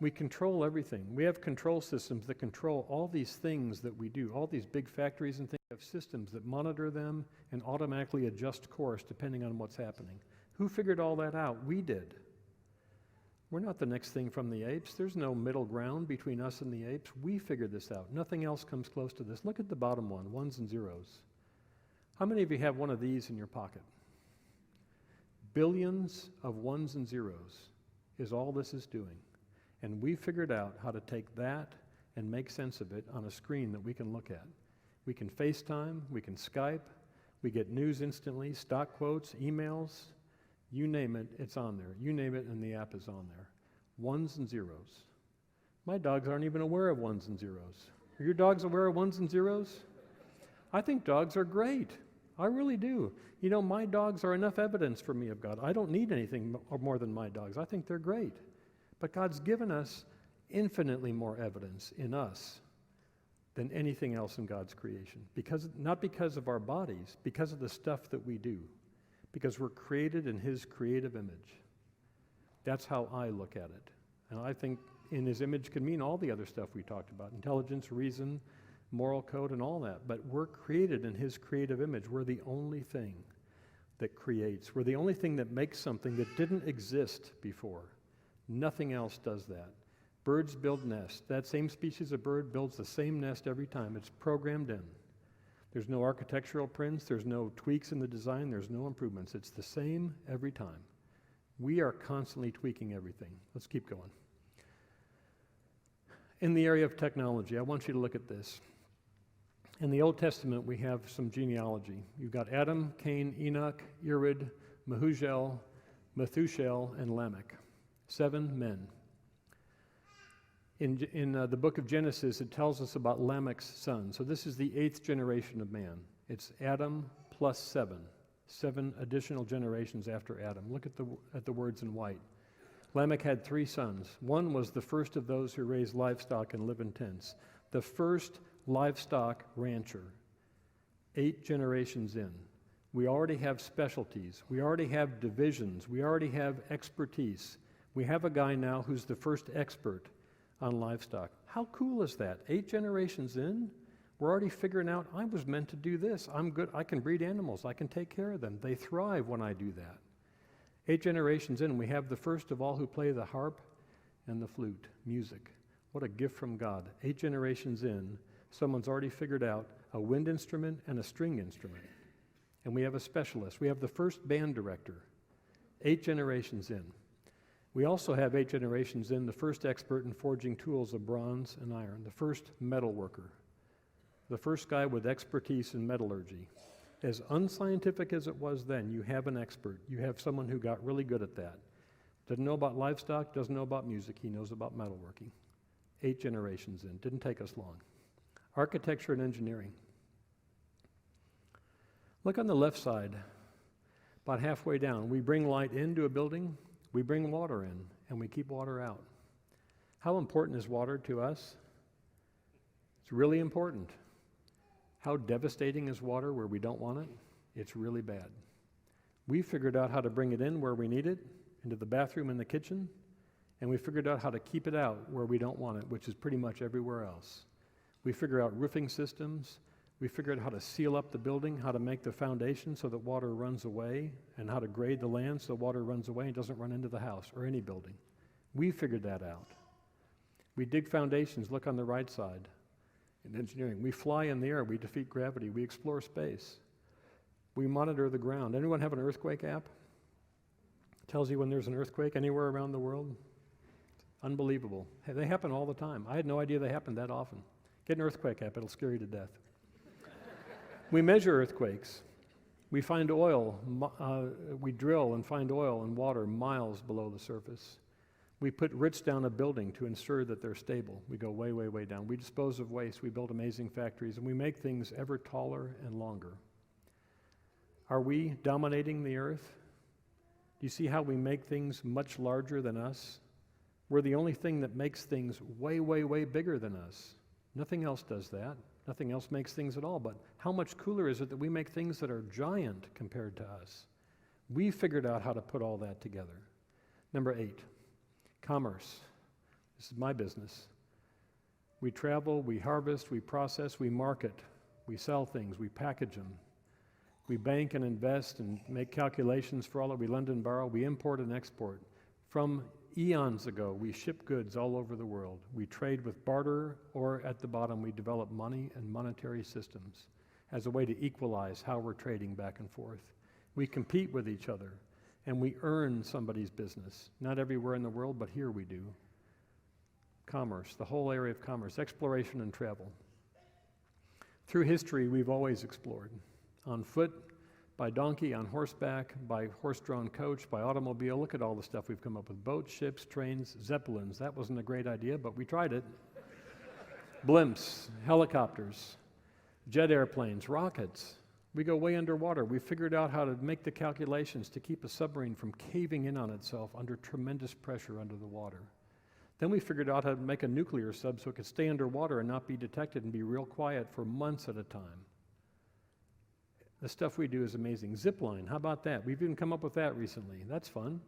We control everything. We have control systems that control all these things that we do, all these big factories and things. We have systems that monitor them and automatically adjust course depending on what's happening. Who figured all that out? We did. We're not the next thing from the apes. There's no middle ground between us and the apes. We figured this out. Nothing else comes close to this. Look at the bottom one, ones and zeros. How many of you have one of these in your pocket? Billions of ones and zeros is all this is doing. And we figured out how to take that and make sense of it on a screen that we can look at. We can FaceTime, we can Skype, we get news instantly, stock quotes, emails, you name it, it's on there. You name it and the app is on there. Ones and zeros. My dogs aren't even aware of ones and zeros. Are your dogs aware of ones and zeros? I think dogs are great. I really do. You know, my dogs are enough evidence for me of God. I don't need anything more than my dogs. I think they're great. But God's given us infinitely more evidence in us than anything else in God's creation. Not because of our bodies, because of the stuff that we do. Because we're created in His creative image. That's how I look at it. And I think in His image can mean all the other stuff we talked about. Intelligence, reason, moral code, and all that. But we're created in His creative image. We're the only thing that creates. We're the only thing that makes something that didn't exist before. Nothing else does that. Birds build nests. That same species of bird builds the same nest every time. It's programmed in. There's no architectural prints. There's no tweaks in the design. There's no improvements. It's the same every time. We are constantly tweaking everything. Let's keep going. In the area of technology, I want you to look at this. In the Old Testament, we have some genealogy. You've got Adam, Cain, Enoch, Irad, Mehujael, Methuselah, and Lamech. 7 men. In the book of Genesis, it tells us about Lamech's son. So this is the 8th generation of man. It's Adam plus 7. 7 additional generations after Adam. Look at the words in white. Lamech had 3 sons. One was the first of those who raised livestock and live in tents. The first livestock rancher. 8 generations in. We already have specialties. We already have divisions. We already have expertise. We have a guy now who's the first expert on livestock. How cool is that? 8 generations in, we're already figuring out, I was meant to do this. I'm good. I can breed animals. I can take care of them. They thrive when I do that. 8 generations in, we have the first of all who play the harp and the flute, music. What a gift from God. 8 generations in, someone's already figured out a wind instrument and a string instrument. And we have a specialist. We have the first band director. 8 generations in. We also have 8 generations in the first expert in forging tools of bronze and iron, the first metal worker, the first guy with expertise in metallurgy. As unscientific as it was then, you have an expert. You have someone who got really good at that. Doesn't know about livestock, doesn't know about music, he knows about metalworking. 8 generations in, didn't take us long. Architecture and engineering. Look on the left side, about halfway down. We bring light into a building. We bring water in, and we keep water out. How important is water to us? It's really important. How devastating is water where we don't want it? It's really bad. We figured out how to bring it in where we need it, into the bathroom and the kitchen, and we figured out how to keep it out where we don't want it, which is pretty much everywhere else. We figure out roofing systems. We figured out how to seal up the building, how to make the foundation so that water runs away, and how to grade the land so water runs away and doesn't run into the house or any building. We figured that out. We dig foundations, look on the right side. In engineering, we fly in the air, we defeat gravity, we explore space. We monitor the ground. Anyone have an earthquake app? Tells you when there's an earthquake anywhere around the world. Unbelievable. Hey, they happen all the time. I had no idea they happened that often. Get an earthquake app, it'll scare you to death. We measure earthquakes. We find oil. We drill and find oil and water miles below the surface. We put roots down a building to ensure that they're stable. We go way, way, way down. We dispose of waste. We build amazing factories, and we make things ever taller and longer. Are we dominating the earth? Do you see how we make things much larger than us? We're the only thing that makes things way, way, way bigger than us. Nothing else does that. Nothing else makes things at all. But how much cooler is it that we make things that are giant compared to us? We figured out how to put all that together. Number 8, commerce. This is my business. We travel, we harvest, we process, we market, we sell things, we package them. We bank and invest and make calculations for all that. We lend and borrow. We import and export. From eons ago, we ship goods all over the world. We trade with barter, or at the bottom, we develop money and monetary systems as a way to equalize how we're trading back and forth. We compete with each other, and we earn somebody's business. Not everywhere in the world, but here we do. Commerce, the whole area of commerce, exploration and travel. Through history, we've always explored. On foot, by donkey, on horseback, by horse-drawn coach, by automobile. Look at all the stuff we've come up with. Boats, ships, trains, zeppelins. That wasn't a great idea, but we tried it. Blimps, helicopters, jet airplanes, rockets. We go way underwater. We figured out how to make the calculations to keep a submarine from caving in on itself under tremendous pressure under the water. Then we figured out how to make a nuclear sub so it could stay underwater and not be detected and be real quiet for months at a time. The stuff we do is amazing. Zipline, how about that? We've even come up with that recently. That's fun.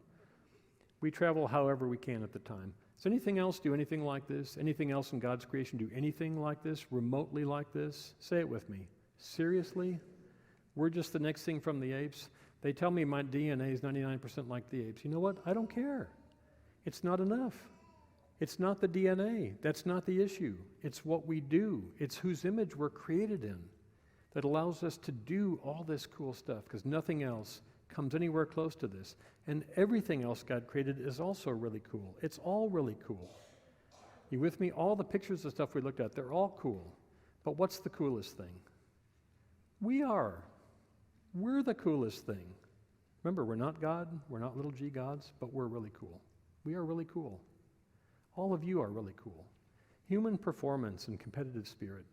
We travel however we can at the time. Does anything else do anything like this? Anything else in God's creation do anything like this, remotely like this? Say it with me. Seriously? We're just the next thing from the apes? They tell me my DNA is 99% like the apes. You know what? I don't care. It's not enough. It's not the DNA. That's not the issue. It's what we do. It's whose image we're created in that allows us to do all this cool stuff, because nothing else comes anywhere close to this. And everything else God created is also really cool. It's all really cool. You with me? All the pictures of stuff we looked at, they're all cool. But what's the coolest thing? We are. We're the coolest thing. Remember, we're not God, we're not little g gods, but we're really cool. We are really cool. All of you are really cool. Human performance and competitive spirit.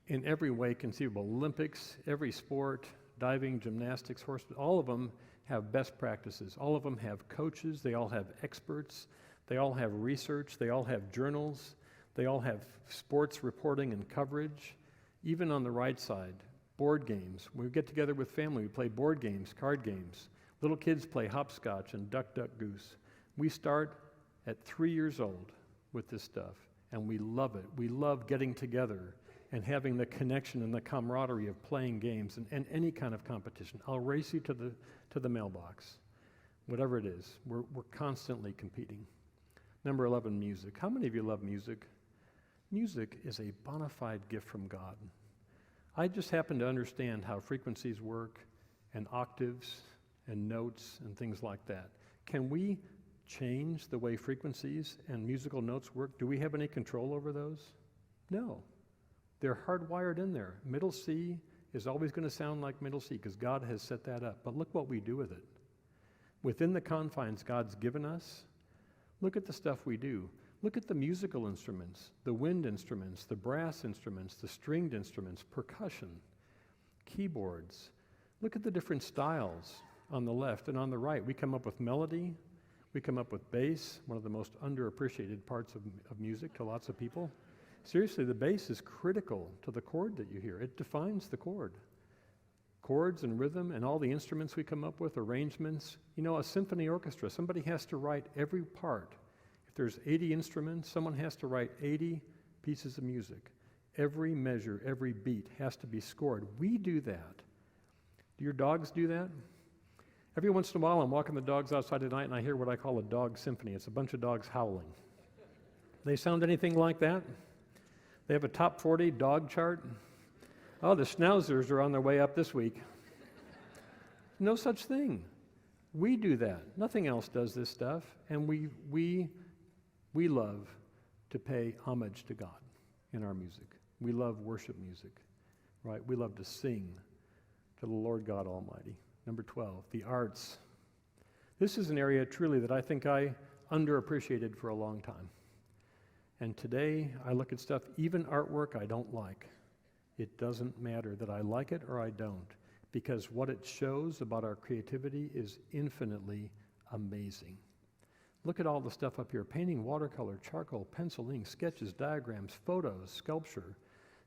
In every way conceivable. Olympics, every sport, diving, gymnastics, horse, all of them have best practices. All of them have coaches. They all have experts. They all have research. They all have journals. They all have sports reporting and coverage. Even on the right side, board games. When we get together with family, we play board games, card games. Little kids play hopscotch and duck, duck, goose. We start at 3 years old with this stuff, and we love it. We love getting together and having the connection and the camaraderie of playing games and any kind of competition. I'll race you to the mailbox. Whatever it is, we're constantly competing. Number 11, music. How many of you love music? Music is a bona fide gift from God. I just happen to understand how frequencies work and octaves and notes and things like that. Can we change the way frequencies and musical notes work? Do we have any control over those? No. They're hardwired in there. Middle C is always going to sound like middle C because God has set that up. But look what we do with it. Within the confines God's given us, look at the stuff we do. Look at the musical instruments, the wind instruments, the brass instruments, the stringed instruments, percussion, keyboards. Look at the different styles on the left and on the right. We come up with melody. We come up with bass, one of the most underappreciated parts of music to lots of people. Seriously, the bass is critical to the chord that you hear. It defines the chord. Chords and rhythm and all the instruments we come up with, arrangements. You know, a symphony orchestra, somebody has to write every part. If there's 80 instruments, someone has to write 80 pieces of music. Every measure, every beat has to be scored. We do that. Do your dogs do that? Every once in a while, I'm walking the dogs outside at night and I hear what I call a dog symphony. It's a bunch of dogs howling. They sound anything like that? They have a top 40 dog chart. Oh, the schnauzers are on their way up this week. No such thing. We do that. Nothing else does this stuff. And we love to pay homage to God in our music. We love worship music, right? We love to sing to the Lord God Almighty. Number 12, the arts. This is an area truly that I think I underappreciated for a long time. And today I look at stuff, even artwork I don't like. It doesn't matter that I like it or I don't, because what it shows about our creativity is infinitely amazing. Look at all the stuff up here: painting, watercolor, charcoal, pencil, ink, sketches, diagrams, photos, sculpture,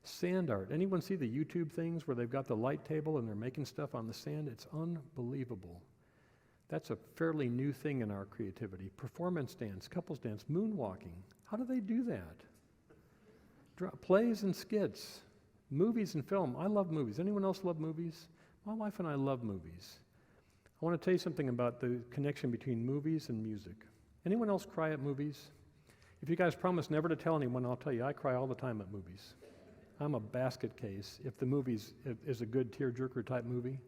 sand art. Anyone see the YouTube things where they've got the light table and they're making stuff on the sand? It's unbelievable. That's a fairly new thing in our creativity. Performance dance, couples dance, moonwalking. How do they do that? Plays and skits, movies and film. I love movies. Anyone else love movies? My wife and I love movies. I want to tell you something about the connection between movies and music. Anyone else cry at movies? If you guys promise never to tell anyone, I'll tell you, I cry all the time at movies. I'm a basket case if the movie is a good tearjerker type movie.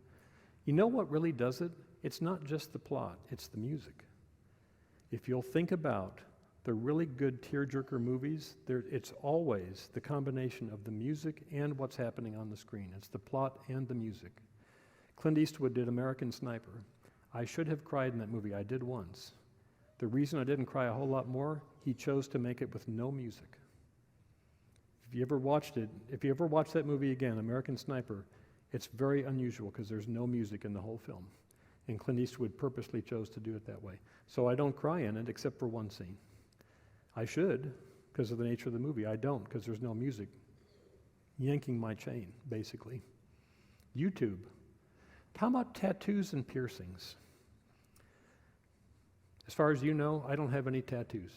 You know what really does it? It's not just the plot, it's the music. If you'll think about the really good tearjerker movies, it's always the combination of the music and what's happening on the screen. It's the plot and the music. Clint Eastwood did American Sniper. I should have cried in that movie. I did once. The reason I didn't cry a whole lot more, he chose to make it with no music. If you ever watched that movie again, American Sniper, it's very unusual because there's no music in the whole film. And Clint Eastwood purposely chose to do it that way. So I don't cry in it except for one scene. I should, because of the nature of the movie. I don't, because there's no music yanking my chain, basically. YouTube. How about tattoos and piercings? As far as you know, I don't have any tattoos.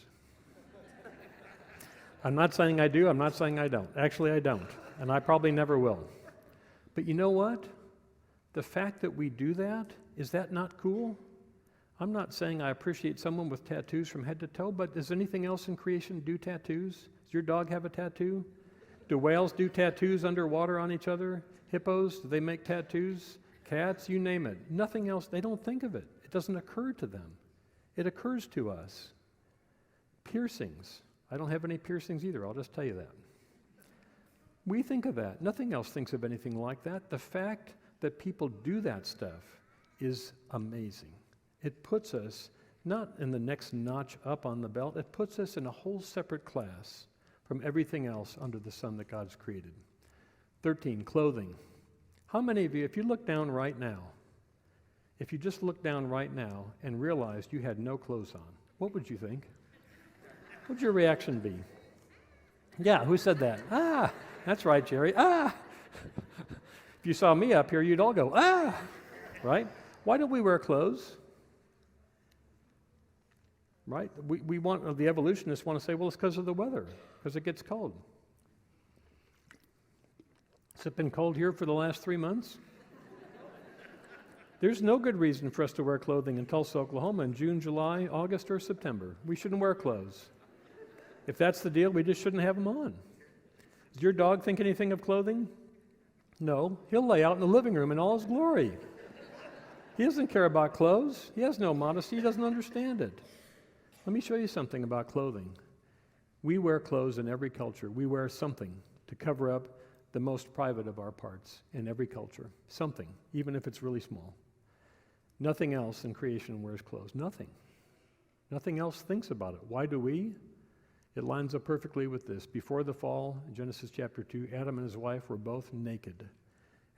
I'm not saying I do, I'm not saying I don't. Actually, I don't, and I probably never will. But you know what? The fact that we do that, is that not cool? I'm not saying I appreciate someone with tattoos from head to toe, but does anything else in creation do tattoos? Does your dog have a tattoo? Do whales do tattoos underwater on each other? Hippos, do they make tattoos? Cats, you name it. Nothing else, they don't think of it. It doesn't occur to them. It occurs to us. Piercings. I don't have any piercings either, I'll just tell you that. We think of that. Nothing else thinks of anything like that. The fact that people do that stuff is amazing. It puts us not in the next notch up on the belt, it puts us in a whole separate class from everything else under the sun that God's created. 13, clothing. How many of you, if you look down right now, if you just look down right now and realized you had no clothes on, what would you think? What would your reaction be? Yeah, who said that? Ah, that's right, Jerry. Ah! If you saw me up here, you'd all go, ah! Right? Why don't we wear clothes? Right? The evolutionists want to say, well, it's because of the weather, because it gets cold. Has it been cold here for the last 3 months? There's no good reason for us to wear clothing in Tulsa, Oklahoma in June, July, August, or September. We shouldn't wear clothes. If that's the deal, we just shouldn't have them on. Does your dog think anything of clothing? No. He'll lay out in the living room in all his glory. He doesn't care about clothes. He has no modesty. He doesn't understand it. Let me show you something about clothing. We wear clothes in every culture. We wear something to cover up the most private of our parts in every culture. Something, even if it's really small. Nothing else in creation wears clothes. Nothing. Nothing else thinks about it. Why do we? It lines up perfectly with this. Before the fall, in Genesis chapter 2, Adam and his wife were both naked,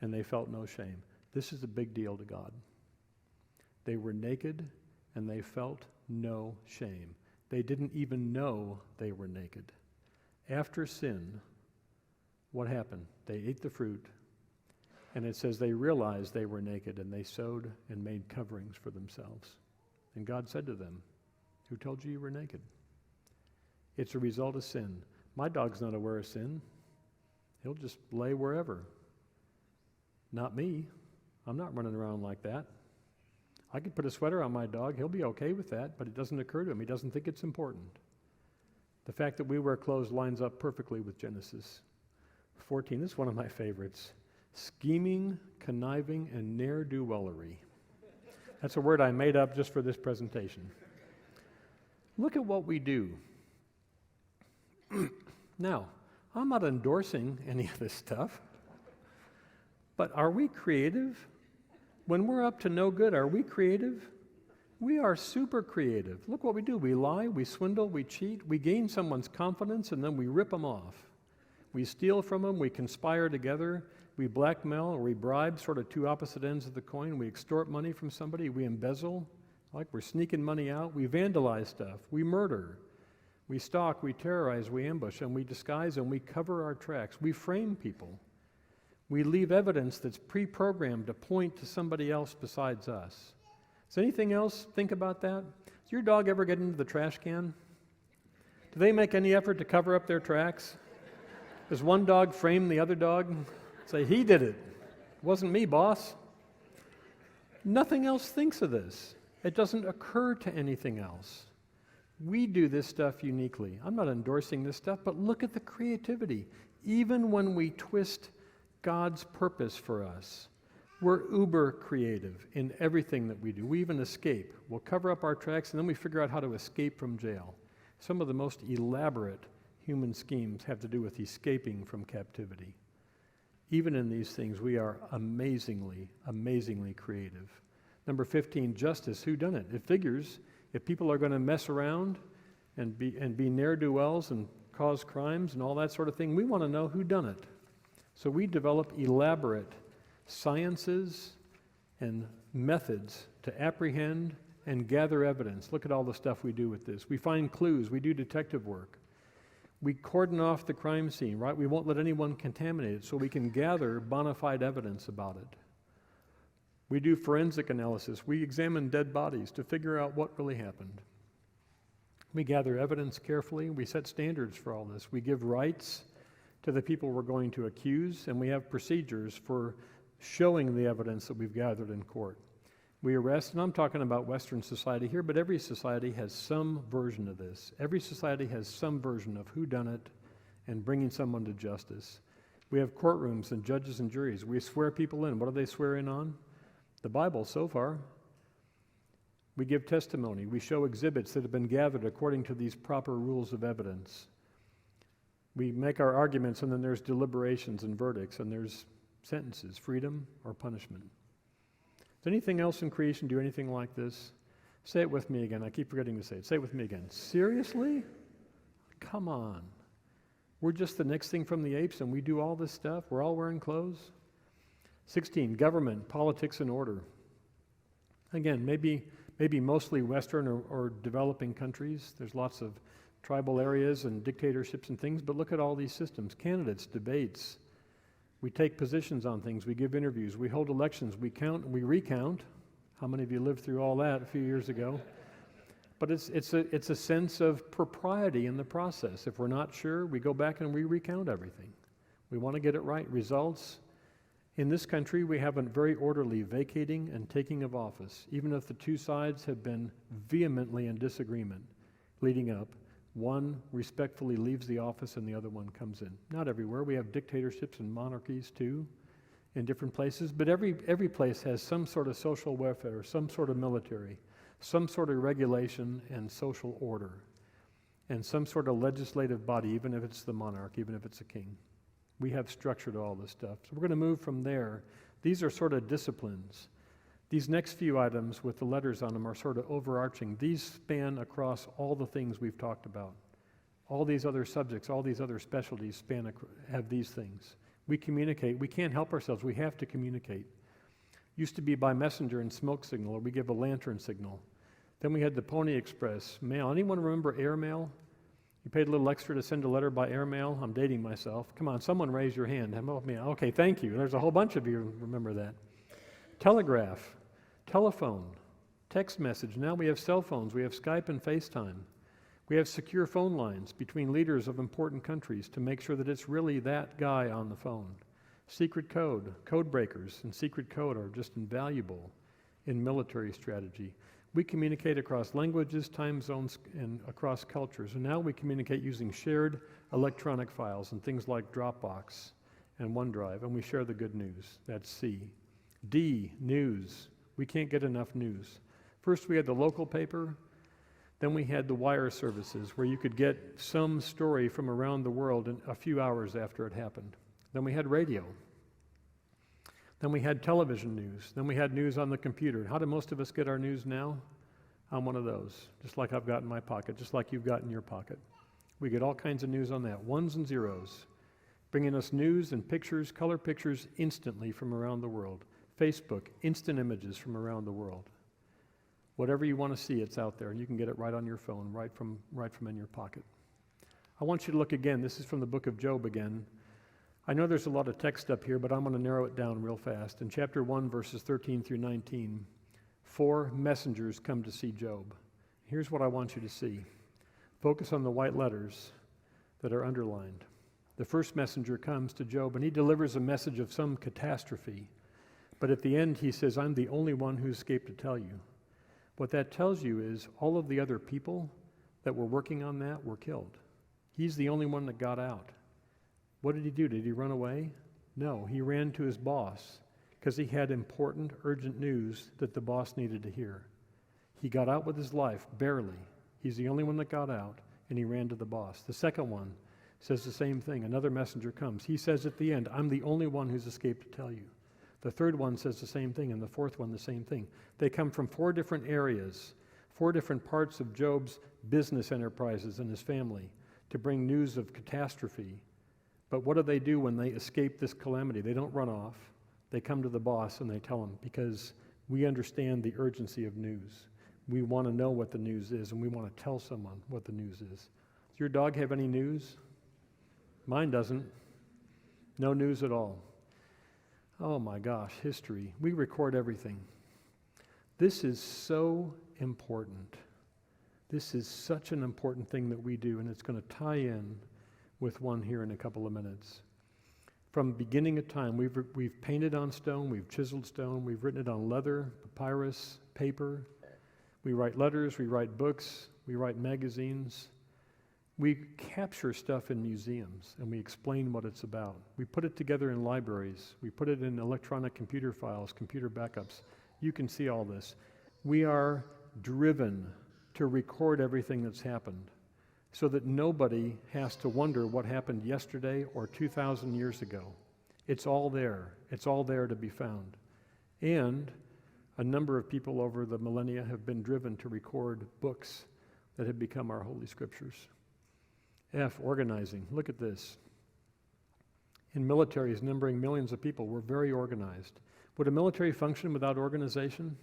and they felt no shame. This is a big deal to God. They were naked, and they felt no shame. They didn't even know they were naked. After sin, what happened? They ate the fruit, and it says they realized they were naked, and they sewed and made coverings for themselves. And God said to them, who told you you were naked? It's a result of sin. My dog's not aware of sin. He'll just lay wherever. Not me. I'm not running around like that. I could put a sweater on my dog. He'll be okay with that, but it doesn't occur to him. He doesn't think it's important. The fact that we wear clothes lines up perfectly with Genesis 14. This is one of my favorites. Scheming, conniving, and ne'er-do-wellery. That's a word I made up just for this presentation. Look at what we do. Now, I'm not endorsing any of this stuff. But are we creative? When we're up to no good, are we creative? We are super creative. Look what we do. We lie, we swindle, we cheat, we gain someone's confidence, and then we rip them off. We steal from them, we conspire together, we blackmail or we bribe, sort of two opposite ends of the coin. We extort money from somebody, we embezzle, like we're sneaking money out, we vandalize stuff, we murder, we stalk, we terrorize, we ambush, and we disguise and we cover our tracks. We frame people. We leave evidence that's pre-programmed to point to somebody else besides us. Does anything else think about that? Does your dog ever get into the trash can? Do they make any effort to cover up their tracks? Does one dog frame the other dog? Say, he did it. It wasn't me, boss. Nothing else thinks of this. It doesn't occur to anything else. We do this stuff uniquely. I'm not endorsing this stuff, but look at the creativity. Even when we twist God's purpose for us, we're uber creative in everything that we do. We even escape. We'll cover up our tracks, and then we figure out how to escape from jail. Some of the most elaborate human schemes have to do with escaping from captivity. Even in these things, we are amazingly, amazingly creative. Number 15, justice. Who done it? It figures if people are going to mess around and be ne'er-do-wells and cause crimes and all that sort of thing, we want to know who done it. So we develop elaborate sciences and methods to apprehend and gather evidence. Look at all the stuff we do with this. We find clues. We do detective work. We cordon off the crime scene, right? We won't let anyone contaminate it so we can gather bona fide evidence about it. We do forensic analysis. We examine dead bodies to figure out what really happened. We gather evidence carefully. We set standards for all this. We give rights to the people we're going to accuse, and we have procedures for showing the evidence that we've gathered in court. We arrest, and I'm talking about Western society here, but every society has some version of this. Every society has some version of whodunit and bringing someone to justice. We have courtrooms and judges and juries. We swear people in. What do they swear in on? The Bible so far. We give testimony. We show exhibits that have been gathered according to these proper rules of evidence. We make our arguments, and then there's deliberations and verdicts, and there's sentences, freedom or punishment. Does anything else in creation do anything like this? Say it with me again. I keep forgetting to say it. Say it with me again. Seriously? Come on. We're just the next thing from the apes, and we do all this stuff? We're all wearing clothes? 16, government, politics, and order. Again, maybe mostly Western or developing countries. There's lots of tribal areas and dictatorships and things, but look at all these systems. Candidates, debates. We take positions on things. We give interviews. We hold elections. We count and we recount. How many of you lived through all that a few years ago? But it's a sense of propriety in the process. If we're not sure, we go back and we recount everything. We want to get it right. Results. In this country, we have a very orderly vacating and taking of office, even if the two sides have been vehemently in disagreement leading up. One respectfully leaves the office and the other one comes in. Not everywhere. We have dictatorships and monarchies too in different places, but every place has some sort of social welfare, some sort of military, some sort of regulation and social order, and some sort of legislative body, even if it's the monarch, even if it's a king. We have structure to all this stuff. So we're going to move from there. These are sort of disciplines. These next few items with the letters on them are sort of overarching. These span across all the things we've talked about. All these other subjects, all these other specialties have these things. We communicate. We can't help ourselves. We have to communicate. Used to be by messenger and smoke signal, or we give a lantern signal. Then we had the Pony Express mail. Anyone remember airmail? You paid a little extra to send a letter by airmail? I'm dating myself. Come on, someone raise your hand. Help me. Okay, thank you. There's a whole bunch of you who remember that. Telegraph, telephone, text message. Now we have cell phones. We have Skype and FaceTime. We have secure phone lines between leaders of important countries to make sure that it's really that guy on the phone. Secret code, code breakers, and secret code are just invaluable in military strategy. We communicate across languages, time zones, and across cultures. And now we communicate using shared electronic files and things like Dropbox and OneDrive, and we share the good news. That's C. D, news. We can't get enough news. First we had the local paper, Then we had the wire services where you could get some story from around the world in a few hours after it happened. Then we had radio. Then we had television news. Then we had news on the computer. How do most of us get our news now? On one of those, just like I've got in my pocket, just like you've got in your pocket. We get all kinds of news on that, ones and zeros, bringing us news and pictures, color pictures instantly from around the world. Facebook, instant images from around the world. Whatever you want to see, it's out there, and you can get it right on your phone, right from in your pocket. I want you to look again. This is from the book of Job again. I know there's a lot of text up here, but I'm going to narrow it down real fast. In chapter 1, verses 13 through 19, 4 messengers come to see Job. Here's what I want you to see. Focus on the white letters that are underlined. The first messenger comes to Job, and he delivers a message of some catastrophe. But at the end, he says, I'm the only one who escaped to tell you. What that tells you is all of the other people that were working on that were killed. He's the only one that got out. What did he do? Did he run away? No, he ran to his boss because he had important, urgent news that the boss needed to hear. He got out with his life, barely. He's the only one that got out, and he ran to the boss. The second one says the same thing. Another messenger comes. He says at the end, I'm the only one who's escaped to tell you. The third one says the same thing, and the fourth one the same thing. They come from 4 different areas, 4 different parts of Job's business enterprises and his family to bring news of catastrophe. But what do they do when they escape this calamity? They don't run off. They come to the boss and they tell him, because we understand the urgency of news. We want to know what the news is, and we want to tell someone what the news is. Does your dog have any news? Mine doesn't. No news at all. Oh my gosh, history. We record everything. This is so important. This is such an important thing that we do, and it's going to tie in with one here in a couple of minutes. From beginning of time, we've painted on stone, we've chiseled stone, we've written it on leather, papyrus, paper. We write letters, we write books, we write magazines. We capture stuff in museums, and we explain what it's about. We put it together in libraries. We put it in electronic computer files, computer backups. You can see all this. We are driven to record everything that's happened so that nobody has to wonder what happened yesterday or 2,000 years ago. It's all there. It's all there to be found. And a number of people over the millennia have been driven to record books that have become our Holy Scriptures. F, organizing. Look at this. In militaries numbering millions of people, we're very organized. Would a military function without organization?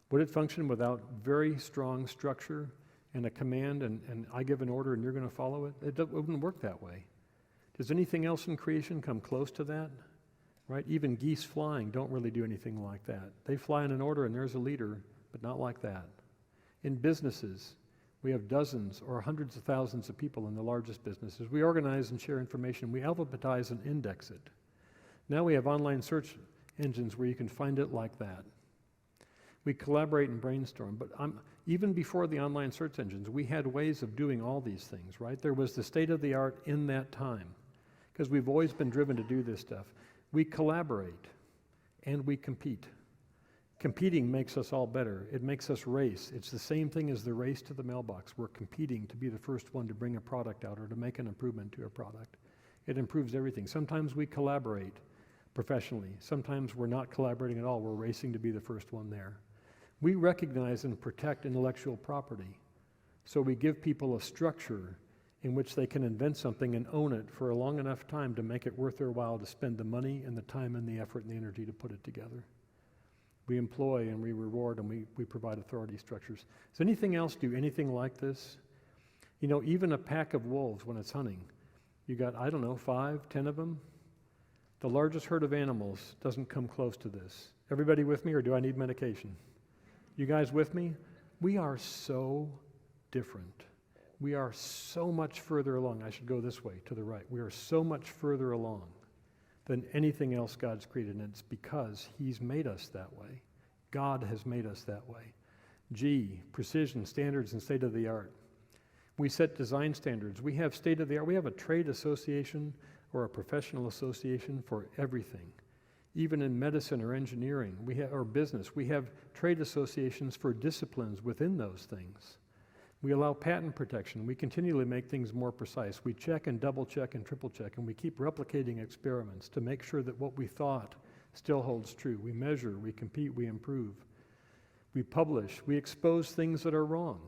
Would it function without very strong structure and a command and I give an order and you're going to follow it? It wouldn't work that way. Does anything else in creation come close to that? Right? Even geese flying don't really do anything like that. They fly in an order and there's a leader, but not like that. In businesses, we have dozens or hundreds of thousands of people in the largest businesses. We organize and share information. We alphabetize and index it. Now we have online search engines where you can find it like that. We collaborate and brainstorm. But even before the online search engines, we had ways of doing all these things, right? There was the state of the art in that time because we've always been driven to do this stuff. We collaborate and we compete. Competing makes us all better. It makes us race. It's the same thing as the race to the mailbox. We're competing to be the first one to bring a product out or to make an improvement to a product. It improves everything. Sometimes we collaborate professionally. Sometimes we're not collaborating at all. We're racing to be the first one there. We recognize and protect intellectual property. So we give people a structure in which they can invent something and own it for a long enough time to make it worth their while to spend the money and the time and the effort and the energy to put it together. We employ and we reward and we provide authority structures. Does anything else do anything like this? You know, even a pack of wolves when it's hunting, you got, 5, 10 of them. The largest herd of animals doesn't come close to this. Everybody with me, or do I need medication? You guys with me? We are so different. We are so much further along. I should go this way, to the right. We are so much further along than anything else God's created, and it's because He's made us that way. God has made us that way. G, precision, standards, and state-of-the-art. We set design standards. We have state-of-the-art. We have a trade association or a professional association for everything. Even in medicine or engineering, or business, we have trade associations for disciplines within those things. We allow patent protection. We continually make things more precise. We check and double check and triple check, and we keep replicating experiments to make sure that what we thought still holds true. We measure, we compete, we improve. We publish, we expose things that are wrong.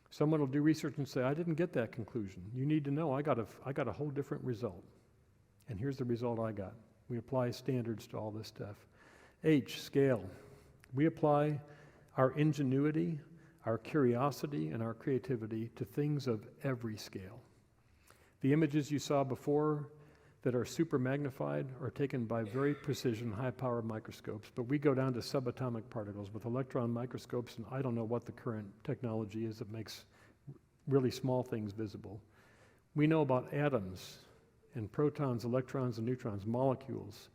Someone will do research and say, I didn't get that conclusion. You need to know, I got a whole different result. And here's the result I got. We apply standards to all this stuff. H, scale. We apply our ingenuity, our curiosity, and our creativity to things of every scale. The images you saw before that are super magnified are taken by very precision, high-power microscopes, but we go down to subatomic particles with electron microscopes, and I don't know what the current technology is that makes really small things visible. We know about atoms and protons, electrons, and neutrons, molecules,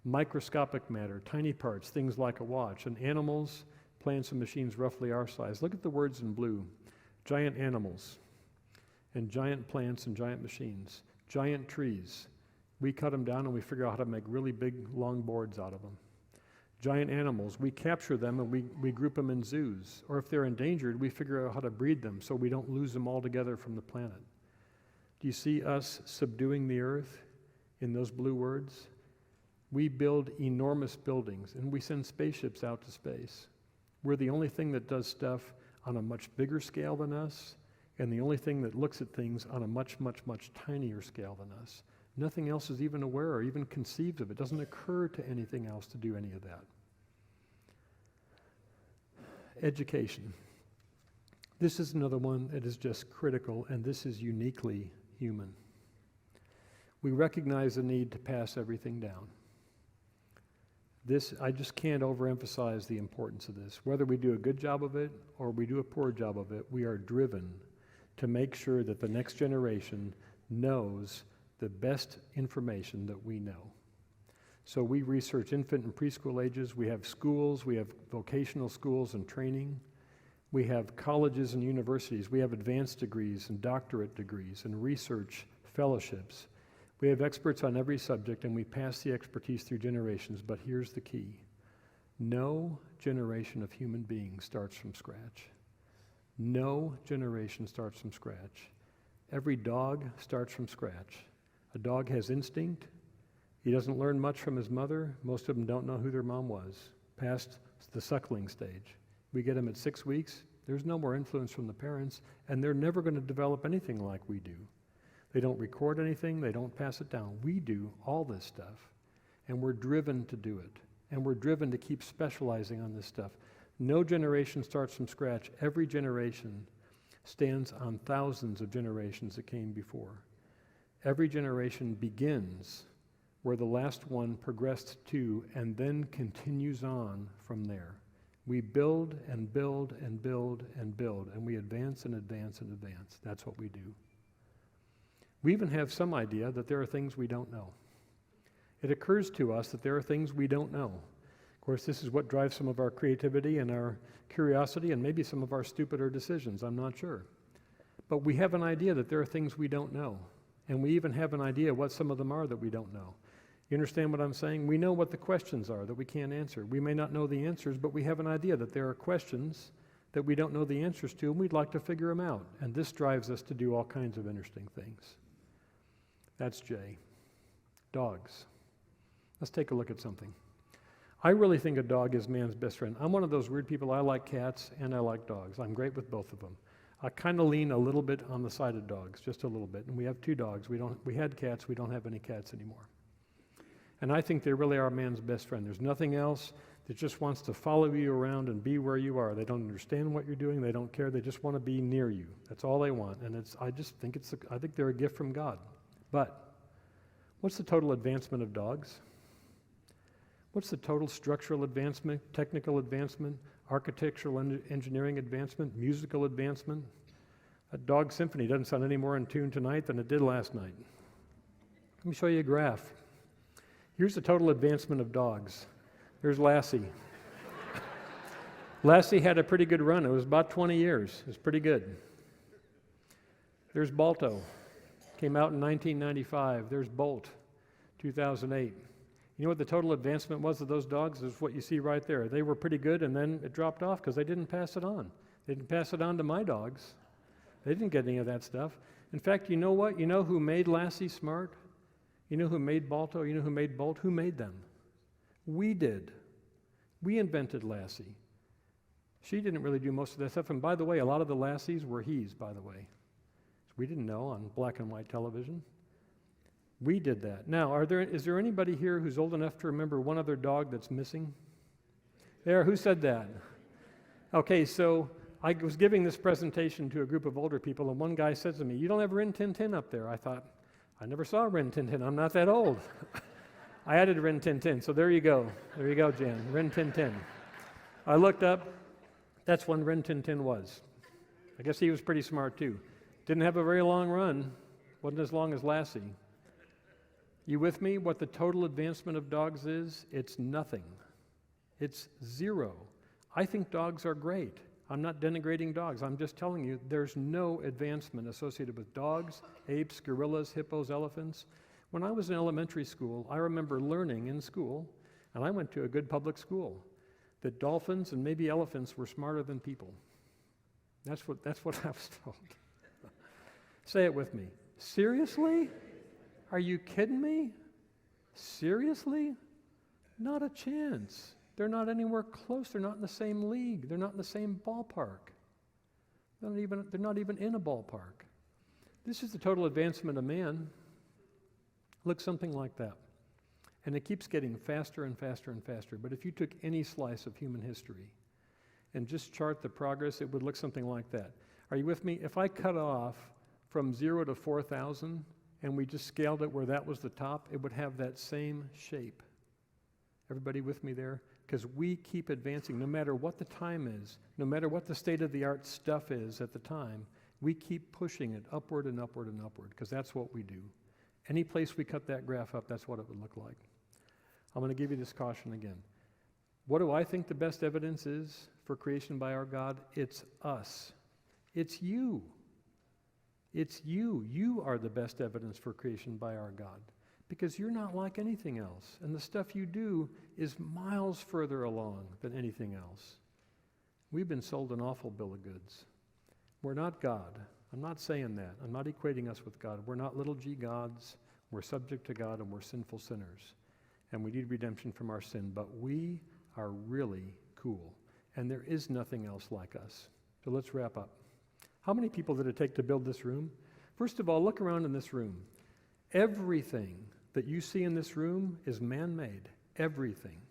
microscopic matter, tiny parts, things like a watch, and animals, plants, and machines roughly our size. Look at the words in blue. Giant animals, and giant plants, and giant machines, giant trees. We cut them down and we figure out how to make really big, long boards out of them. Giant animals, we capture them and we group them in zoos. Or if they're endangered, we figure out how to breed them so we don't lose them altogether from the planet. Do you see us subduing the earth in those blue words? We build enormous buildings and we send spaceships out to space. We're the only thing that does stuff on a much bigger scale than us, and the only thing that looks at things on a much, much, much tinier scale than us. Nothing else is even aware or even conceived of. It doesn't occur to anything else to do any of that. Education. This is another one that is just critical, and this is uniquely human. We recognize the need to pass everything down. This, I just can't overemphasize the importance of this. Whether we do a good job of it or we do a poor job of it, we are driven to make sure that the next generation knows the best information that we know. So we research infant and preschool ages. We have schools. We have vocational schools and training. We have colleges and universities. We have advanced degrees and doctorate degrees and research fellowships. We have experts on every subject, and we pass the expertise through generations. But here's the key. No generation of human beings starts from scratch. No generation starts from scratch. Every dog starts from scratch. A dog has instinct. He doesn't learn much from his mother. Most of them don't know who their mom was, past the suckling stage. We get them at 6 weeks. There's no more influence from the parents, and they're never going to develop anything like we do. They don't record anything. They don't pass it down. We do all this stuff, and we're driven to do it, and we're driven to keep specializing on this stuff. No generation starts from scratch. Every generation stands on thousands of generations that came before. Every generation begins where the last one progressed to and then continues on from there. We build and build and build and build, and we advance and advance and advance. That's what we do. We even have some idea that there are things we don't know. It occurs to us that there are things we don't know. Of course, this is what drives some of our creativity and our curiosity and maybe some of our stupider decisions. I'm not sure. But we have an idea that there are things we don't know. And we even have an idea what some of them are that we don't know. You understand what I'm saying? We know what the questions are that we can't answer. We may not know the answers, but we have an idea that there are questions that we don't know the answers to, and we'd like to figure them out. And this drives us to do all kinds of interesting things. That's J. Dogs. Let's take a look at something. I really think a dog is man's best friend. I'm one of those weird people. I like cats and I like dogs. I'm great with both of them. I kind of lean a little bit on the side of dogs, just a little bit. And we have 2 dogs. We had cats. We don't have any cats anymore. And I think they really are man's best friend. There's nothing else that just wants to follow you around and be where you are. They don't understand what you're doing. They don't care. They just want to be near you. That's all they want. And I think they're a gift from God. But what's the total advancement of dogs? What's the total structural advancement, technical advancement, architectural engineering advancement, musical advancement? That dog symphony doesn't sound any more in tune tonight than it did last night. Let me show you a graph. Here's the total advancement of dogs. There's Lassie. Lassie had a pretty good run. It was about 20 years. It was pretty good. There's Balto. Came out in 1995. There's Bolt, 2008. You know what the total advancement was of those dogs? Is what you see right there. They were pretty good, and then it dropped off because they didn't pass it on. They didn't pass it on to my dogs. They didn't get any of that stuff. In fact, you know what? You know who made Lassie smart? You know who made Balto? You know who made Bolt? Who made them? We did. We invented Lassie. She didn't really do most of that stuff. And by the way, a lot of the Lassies were he's, by the way. We didn't know on black and white television. We did that. Now, is there anybody here who's old enough to remember one other dog that's missing? There, who said that? Okay, so I was giving this presentation to a group of older people, and one guy said to me, "You don't have Rin Tin Tin up there." I thought, I never saw Rin Tin Tin. I'm not that old. I added Rin Tin Tin, so there you go. There you go, Jan. Rin Tin Tin. I looked up. That's when Rin Tin Tin was. I guess he was pretty smart, too. Didn't have a very long run. Wasn't as long as Lassie. You with me? What the total advancement of dogs is? It's nothing. It's zero. I think dogs are great. I'm not denigrating dogs. I'm just telling you there's no advancement associated with dogs, apes, gorillas, hippos, elephants. When I was in elementary school, I remember learning in school, and I went to a good public school, that dolphins and maybe elephants were smarter than people. That's what I was told. Say it with me. Seriously? Are you kidding me? Seriously? Not a chance. They're not anywhere close. They're not in the same league. They're not in the same ballpark. They're not even in a ballpark. This is the total advancement of man. Looks something like that. And it keeps getting faster and faster and faster. But if you took any slice of human history and just chart the progress, it would look something like that. Are you with me? If I cut off from 0 to 4,000 and we just scaled it where that was the top, it would have that same shape. Everybody with me there? Because we keep advancing. No matter what the time is, no matter what the state-of-the-art stuff is at the time, we keep pushing it upward and upward and upward, because that's what we do. Any place we cut that graph up, that's what it would look like. I'm going to give you this caution again. What do I think the best evidence is for creation by our God? It's us. It's you. It's you. You are the best evidence for creation by our God, because you're not like anything else. And the stuff you do is miles further along than anything else. We've been sold an awful bill of goods. We're not God. I'm not saying that. I'm not equating us with God. We're not little g gods. We're subject to God, and we're sinful sinners. And we need redemption from our sin. But we are really cool. And there is nothing else like us. So let's wrap up. How many people did it take to build this room? First of all, look around in this room. Everything that you see in this room is man-made. Everything.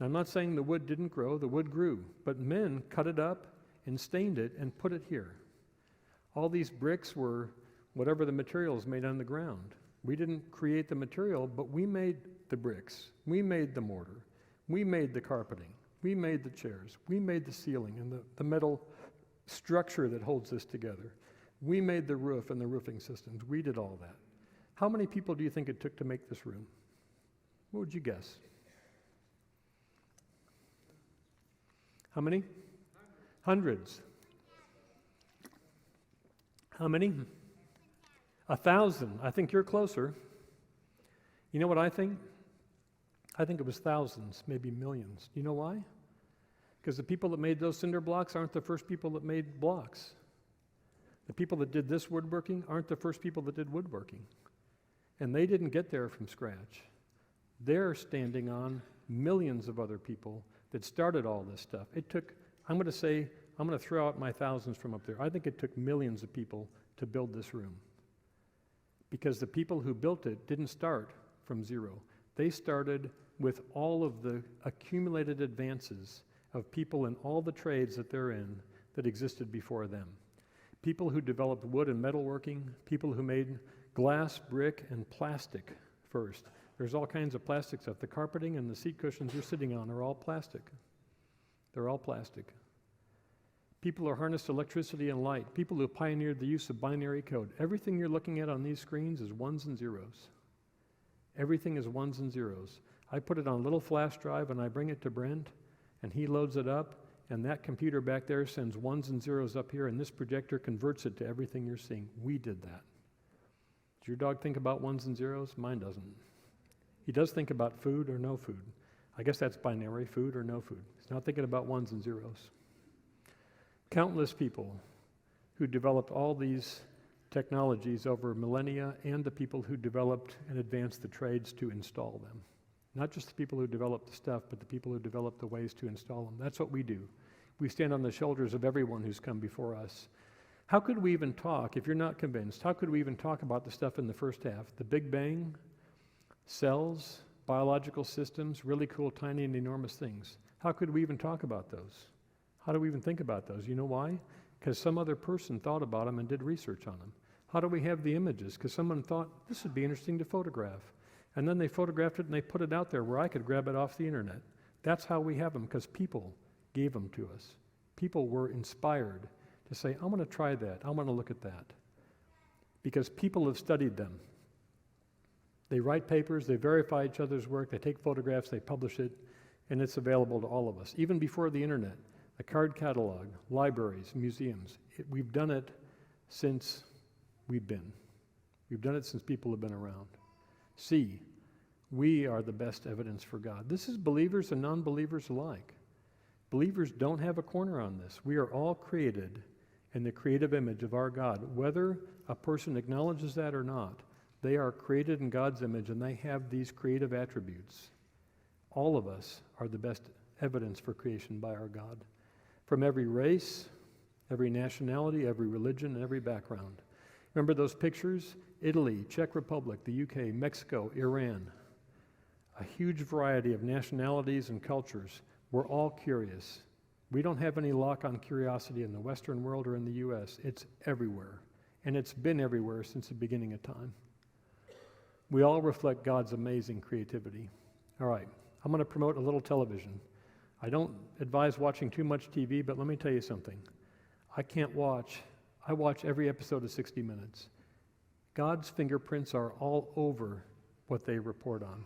Now, I'm not saying the wood didn't grow. The wood grew. But men cut it up and stained it and put it here. All these bricks were whatever the materials made on the ground. We didn't create the material, but we made the bricks. We made the mortar. We made the carpeting. We made the chairs. We made the ceiling and the metal structure that holds this together. We made the roof and the roofing systems. We did all that. How many people do you think it took to make this room? What would you guess? How many? Hundreds. How many? 1,000. I think you're closer. You know what I think? I think it was thousands, maybe millions. You know why? Because the people that made those cinder blocks aren't the first people that made blocks. The people that did this woodworking aren't the first people that did woodworking. And they didn't get there from scratch. They're standing on millions of other people that started all this stuff. It took, I'm going to throw out my thousands from up there. I think it took millions of people to build this room. Because the people who built it didn't start from zero. They started with all of the accumulated advances of people in all the trades that they're in that existed before them. People who developed wood and metalworking, people who made glass, brick, and plastic first. There's all kinds of plastic stuff. The carpeting and the seat cushions you're sitting on are all plastic. They're all plastic. People who harnessed electricity and light. People who pioneered the use of binary code. Everything you're looking at on these screens is ones and zeros. Everything is ones and zeros. I put it on a little flash drive and I bring it to Brent, and he loads it up, and that computer back there sends ones and zeros up here, and this projector converts it to everything you're seeing. We did that. Does your dog think about ones and zeros? Mine doesn't. He does think about food or no food. I guess that's binary, food or no food. He's not thinking about ones and zeros. Countless people who developed all these technologies over millennia and the people who developed and advanced the trades to install them. Not just the people who developed the stuff, but the people who developed the ways to install them. That's what we do. We stand on the shoulders of everyone who's come before us. How could we even talk, if you're not convinced, how could we even talk about the stuff in the first half? The Big Bang, cells, biological systems, really cool, tiny and enormous things. How could we even talk about those? How do we even think about those? You know why? Because some other person thought about them and did research on them. How do we have the images? Because someone thought, this would be interesting to photograph. And then they photographed it and they put it out there where I could grab it off the internet. That's how we have them, because people gave them to us. People were inspired to say, I want to try that. I want to look at that. Because people have studied them. They write papers, they verify each other's work, they take photographs, they publish it, and it's available to all of us. Even before the internet, a card catalog, libraries, museums. We've done it since we've been. We've done it since people have been around. See, we are the best evidence for God. This is believers and non-believers alike. Believers don't have a corner on this. We are all created in the creative image of our God. Whether a person acknowledges that or not, they are created in God's image and they have these creative attributes. All of us are the best evidence for creation by our God. From every race, every nationality, every religion, and every background. Remember those pictures? Italy, Czech Republic, the UK, Mexico, Iran. A huge variety of nationalities and cultures. We're all curious. We don't have any lock on curiosity in the Western world or in the U.S. It's everywhere. And it's been everywhere since the beginning of time. We all reflect God's amazing creativity. All right, I'm going to promote a little television. I don't advise watching too much TV, but let me tell you something. I watch every episode of 60 Minutes. God's fingerprints are all over what they report on.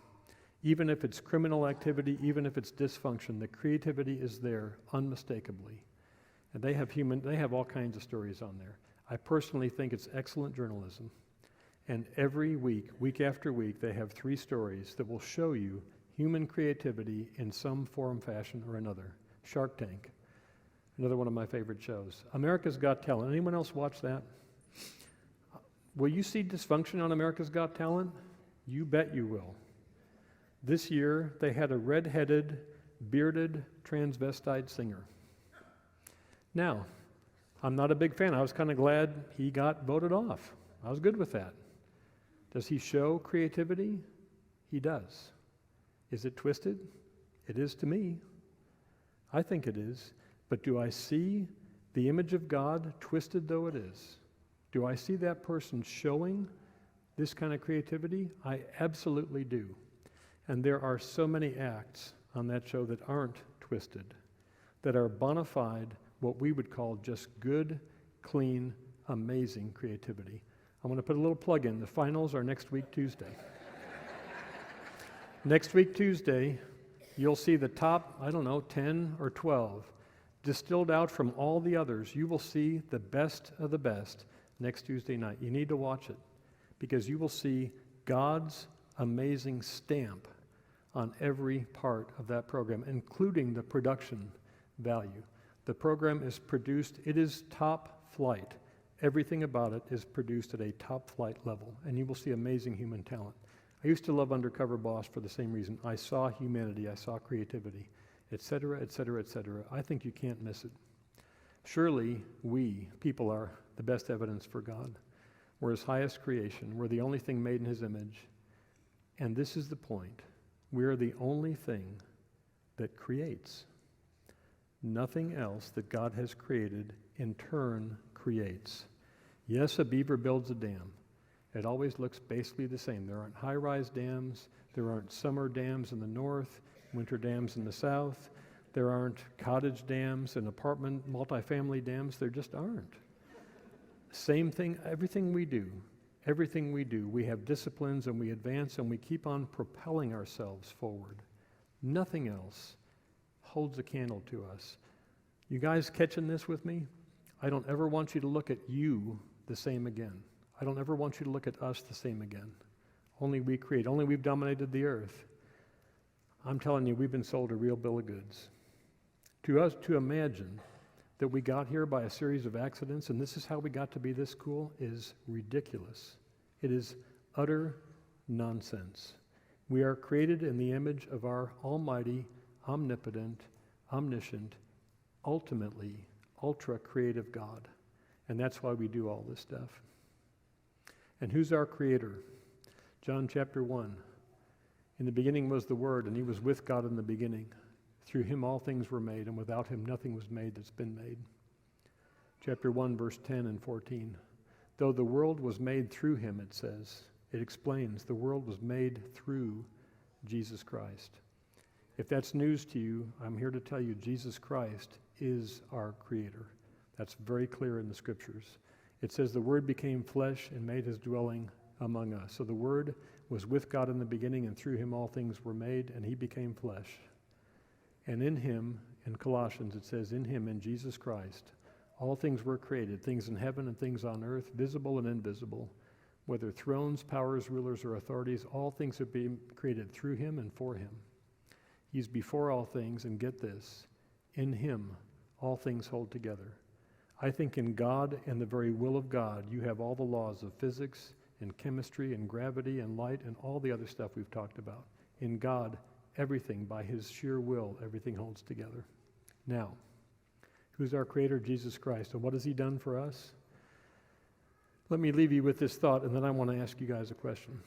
Even if it's criminal activity, even if it's dysfunction, the creativity is there unmistakably. And they have all kinds of stories on there. I personally think it's excellent journalism. And every week, week after week, they have 3 stories that will show you human creativity in some form, fashion, or another. Shark Tank, another one of my favorite shows. America's Got Talent. Anyone else watch that? Will you see dysfunction on America's Got Talent? You bet you will. This year, they had a red-headed, bearded transvestite singer. Now, I'm not a big fan. I was kind of glad he got voted off. I was good with that. Does he show creativity? He does. Is it twisted? It is to me. I think it is. But do I see the image of God, twisted though it is? Do I see that person showing this kind of creativity? I absolutely do. And there are so many acts on that show that aren't twisted, that are bona fide, what we would call just good, clean, amazing creativity. I'm going to put a little plug in. The finals are next week, Tuesday. Next week, Tuesday, you'll see the top, 10 or 12, distilled out from all the others. You will see the best of the best next Tuesday night. You need to watch it because you will see God's amazing stamp on every part of that program, including the production value. The program is produced, it is top flight. Everything about it is produced at a top flight level, and you will see amazing human talent. I used to love Undercover Boss for the same reason. I saw humanity, I saw creativity, etc., etc., etc. I think you can't miss it. Surely we, people, are the best evidence for God. We're His highest creation. We're the only thing made in His image. And this is the point. We're the only thing that creates. Nothing else that God has created in turn creates. Yes, a beaver builds a dam. It always looks basically the same. There aren't high-rise dams. There aren't summer dams in the north, winter dams in the south. There aren't cottage dams and apartment, multifamily dams. There just aren't. Same thing, everything we do, we have disciplines and we advance and we keep on propelling ourselves forward. Nothing else holds a candle to us. You guys catching this with me? I don't ever want you to look at you the same again. I don't ever want you to look at us the same again. Only we create. Only we've dominated the earth. I'm telling you, we've been sold a real bill of goods. To us, to imagine that we got here by a series of accidents and this is how we got to be this cool is ridiculous. It is utter nonsense. We are created in the image of our almighty, omnipotent, omniscient, ultimately ultra-creative God. And that's why we do all this stuff. And who's our creator? John chapter 1. In the beginning was the Word, and he was with God in the beginning. Through him all things were made, and without him nothing was made that's been made. Chapter 1, verse 10 and 14. Though the world was made through him, it says, it explains the world was made through Jesus Christ. If that's news to you, I'm here to tell you Jesus Christ is our creator. That's very clear in the scriptures. It says the Word became flesh and made his dwelling among us. So the Word was with God in the beginning, and through him all things were made, and he became flesh. And in him, in Colossians, it says, in him, in Jesus Christ, all things were created, things in heaven and things on earth, visible and invisible, whether thrones, powers, rulers, or authorities, all things have been created through him and for him. He's before all things, and get this, in him all things hold together. I think in God and the very will of God, you have all the laws of physics and chemistry and gravity and light and all the other stuff we've talked about. In God, everything, by his sheer will, everything holds together. Now, who's our creator? Jesus Christ. And what has he done for us? Let me leave you with this thought, and then I want to ask you guys a question.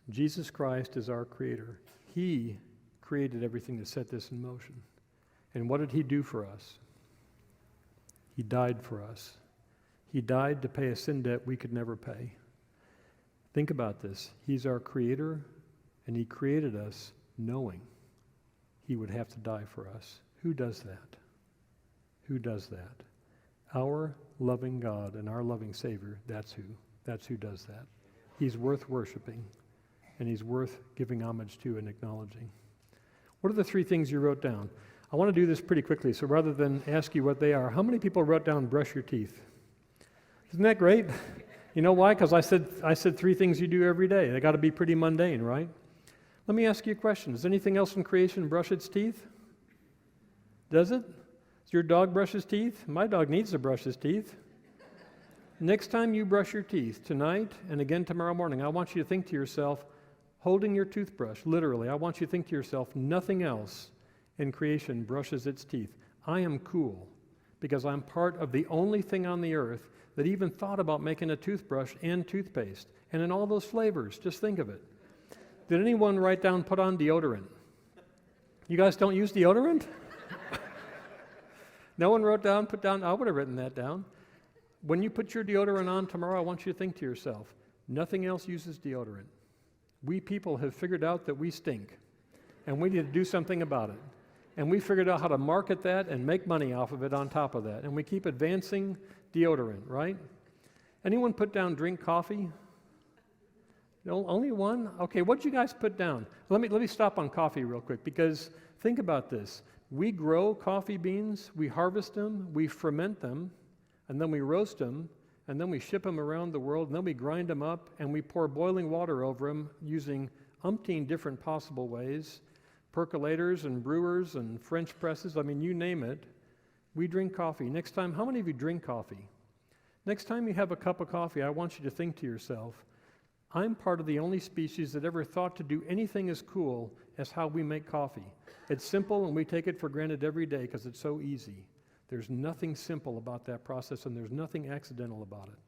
Jesus Christ is our creator. He created everything to set this in motion. And what did he do for us? He died for us. He died to pay a sin debt we could never pay. Think about this. He's our creator, and he created us knowing he would have to die for us. Who does that? Who does that? Our loving God and our loving Savior, that's who. That's who does that. He's worth worshiping, and he's worth giving homage to and acknowledging. What are the three things you wrote down? I want to do this pretty quickly, so rather than ask you what they are, how many people wrote down brush your teeth? Isn't that great? You know why? Because I said three things you do every day. They got to be pretty mundane, right? Let me ask you a question. Does anything else in creation brush its teeth? Does it? Does your dog brush his teeth? My dog needs to brush his teeth. Next time you brush your teeth, tonight and again tomorrow morning, I want you to think to yourself, holding your toothbrush, literally, I want you to think to yourself, nothing else in creation brushes its teeth. I am cool because I'm part of the only thing on the earth that even thought about making a toothbrush and toothpaste, and in all those flavors. Just think of it. Did anyone write down put on deodorant? You guys don't use deodorant? No one wrote down put down. I would have written that down. When you put your deodorant on tomorrow, I want you to think to yourself, nothing else uses deodorant. We people have figured out that we stink, and we need to do something about it. And we figured out how to market that and make money off of it on top of that. And we keep advancing deodorant, right? Anyone put down drink coffee? No, only one? Okay, what did you guys put down? Let me stop on coffee real quick, because think about this. We grow coffee beans, we harvest them, we ferment them, and then we roast them, and then we ship them around the world, and then we grind them up, and we pour boiling water over them using umpteen different possible ways, percolators and brewers and French presses, I mean, you name it. We drink coffee. Next time, how many of you drink coffee? Next time you have a cup of coffee, I want you to think to yourself, I'm part of the only species that ever thought to do anything as cool as how we make coffee. It's simple, and we take it for granted every day because it's so easy. There's nothing simple about that process, and there's nothing accidental about it.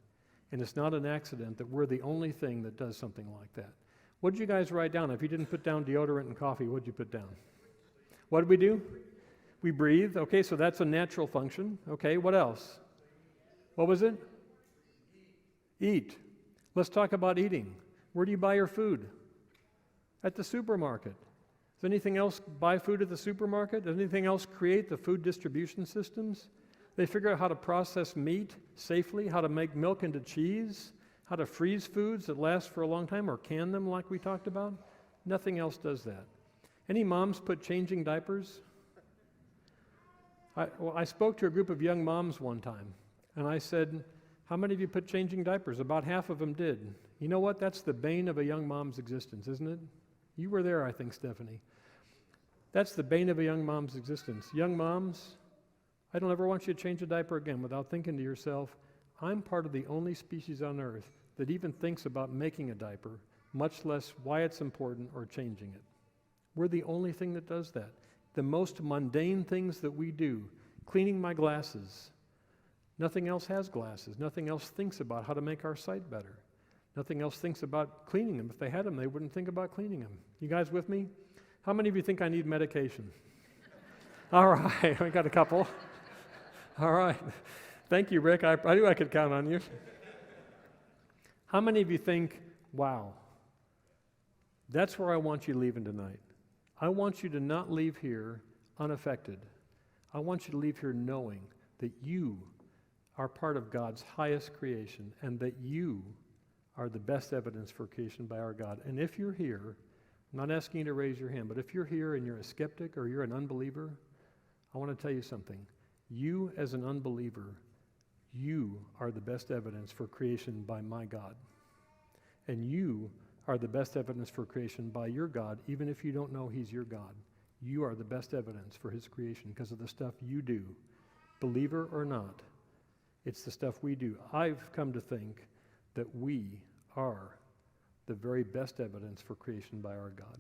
And it's not an accident that we're the only thing that does something like that. What did you guys write down? If you didn't put down deodorant and coffee, what did you put down? What did we do? We breathe. Okay, so that's a natural function. Okay, what else? What was it? Eat. Let's talk about eating. Where do you buy your food? At the supermarket. Does anything else buy food at the supermarket? Does anything else create the food distribution systems? They figure out how to process meat safely, how to make milk into cheese, how to freeze foods that last for a long time or can them like we talked about. Nothing else does that. Any moms put changing diapers? I spoke to a group of young moms one time, and I said, how many of you put changing diapers? About half of them did. You know what? That's the bane of a young mom's existence, isn't it? You were there, I think, Stephanie. That's the bane of a young mom's existence. Young moms, I don't ever want you to change a diaper again without thinking to yourself, I'm part of the only species on earth that even thinks about making a diaper, much less why it's important or changing it. We're the only thing that does that. The most mundane things that we do, cleaning my glasses. Nothing else has glasses. Nothing else thinks about how to make our sight better. Nothing else thinks about cleaning them. If they had them, they wouldn't think about cleaning them. You guys with me? How many of you think I need medication? All right, we got a couple. All right. Thank you, Rick. I knew I could count on you. How many of you think, wow, that's where I want you leaving tonight? I want you to not leave here unaffected. I want you to leave here knowing that you are part of God's highest creation and that you are the best evidence for creation by our God. And if you're here, I'm not asking you to raise your hand, but if you're here and you're a skeptic or you're an unbeliever, I want to tell you something. You as an unbeliever, you are the best evidence for creation by my God. And you are the best evidence for creation by your God, even if you don't know he's your God. You are the best evidence for his creation because of the stuff you do. Believer or not, it's the stuff we do. I've come to think that we are the very best evidence for creation by our God.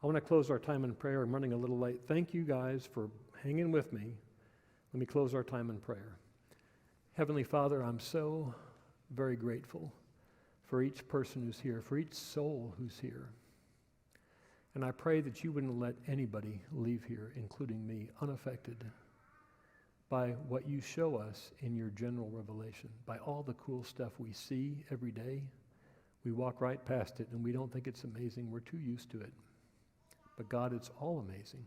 I want to close our time in prayer. I'm running a little late. Thank you guys for hanging with me. Let me close our time in prayer. Heavenly Father, I'm so very grateful for each person who's here, for each soul who's here. And I pray that you wouldn't let anybody leave here, including me, unaffected by what you show us in your general revelation, by all the cool stuff we see every day. We walk right past it and we don't think it's amazing. We're too used to it. But God, it's all amazing.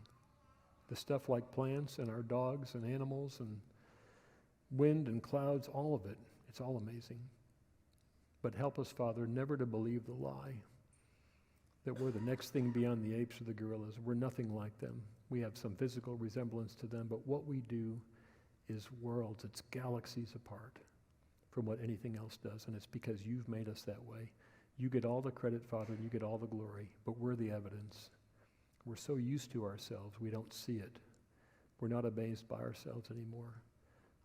The stuff like plants and our dogs and animals and wind and clouds, all of it, it's all amazing. But help us, Father, never to believe the lie that we're the next thing beyond the apes or the gorillas. We're nothing like them. We have some physical resemblance to them, but what we do is worlds, it's galaxies apart from what anything else does, and it's because you've made us that way. You get all the credit, Father, and you get all the glory, but we're the evidence. We're so used to ourselves, we don't see it. We're not amazed by ourselves anymore.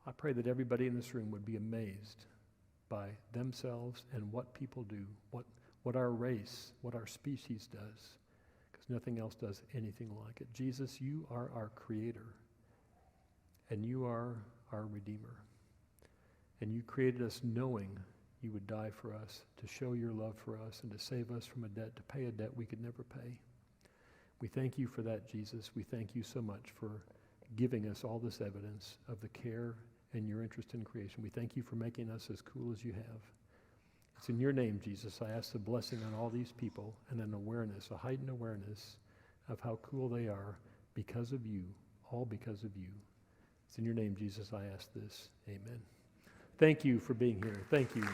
I pray that everybody in this room would be amazed by themselves and what people do, what our race, what our species does, because nothing else does anything like it. Jesus, you are our creator, and you are our redeemer. And you created us knowing you would die for us, to show your love for us, and to save us from a debt, to pay a debt we could never pay. We thank you for that, Jesus. We thank you so much for giving us all this evidence of the care and your interest in creation. We thank you for making us as cool as you have. It's in your name, Jesus, I ask the blessing on all these people and an awareness, a heightened awareness of how cool they are because of you, all because of you. It's in your name, Jesus, I ask this. Amen. Thank you for being here. Thank you.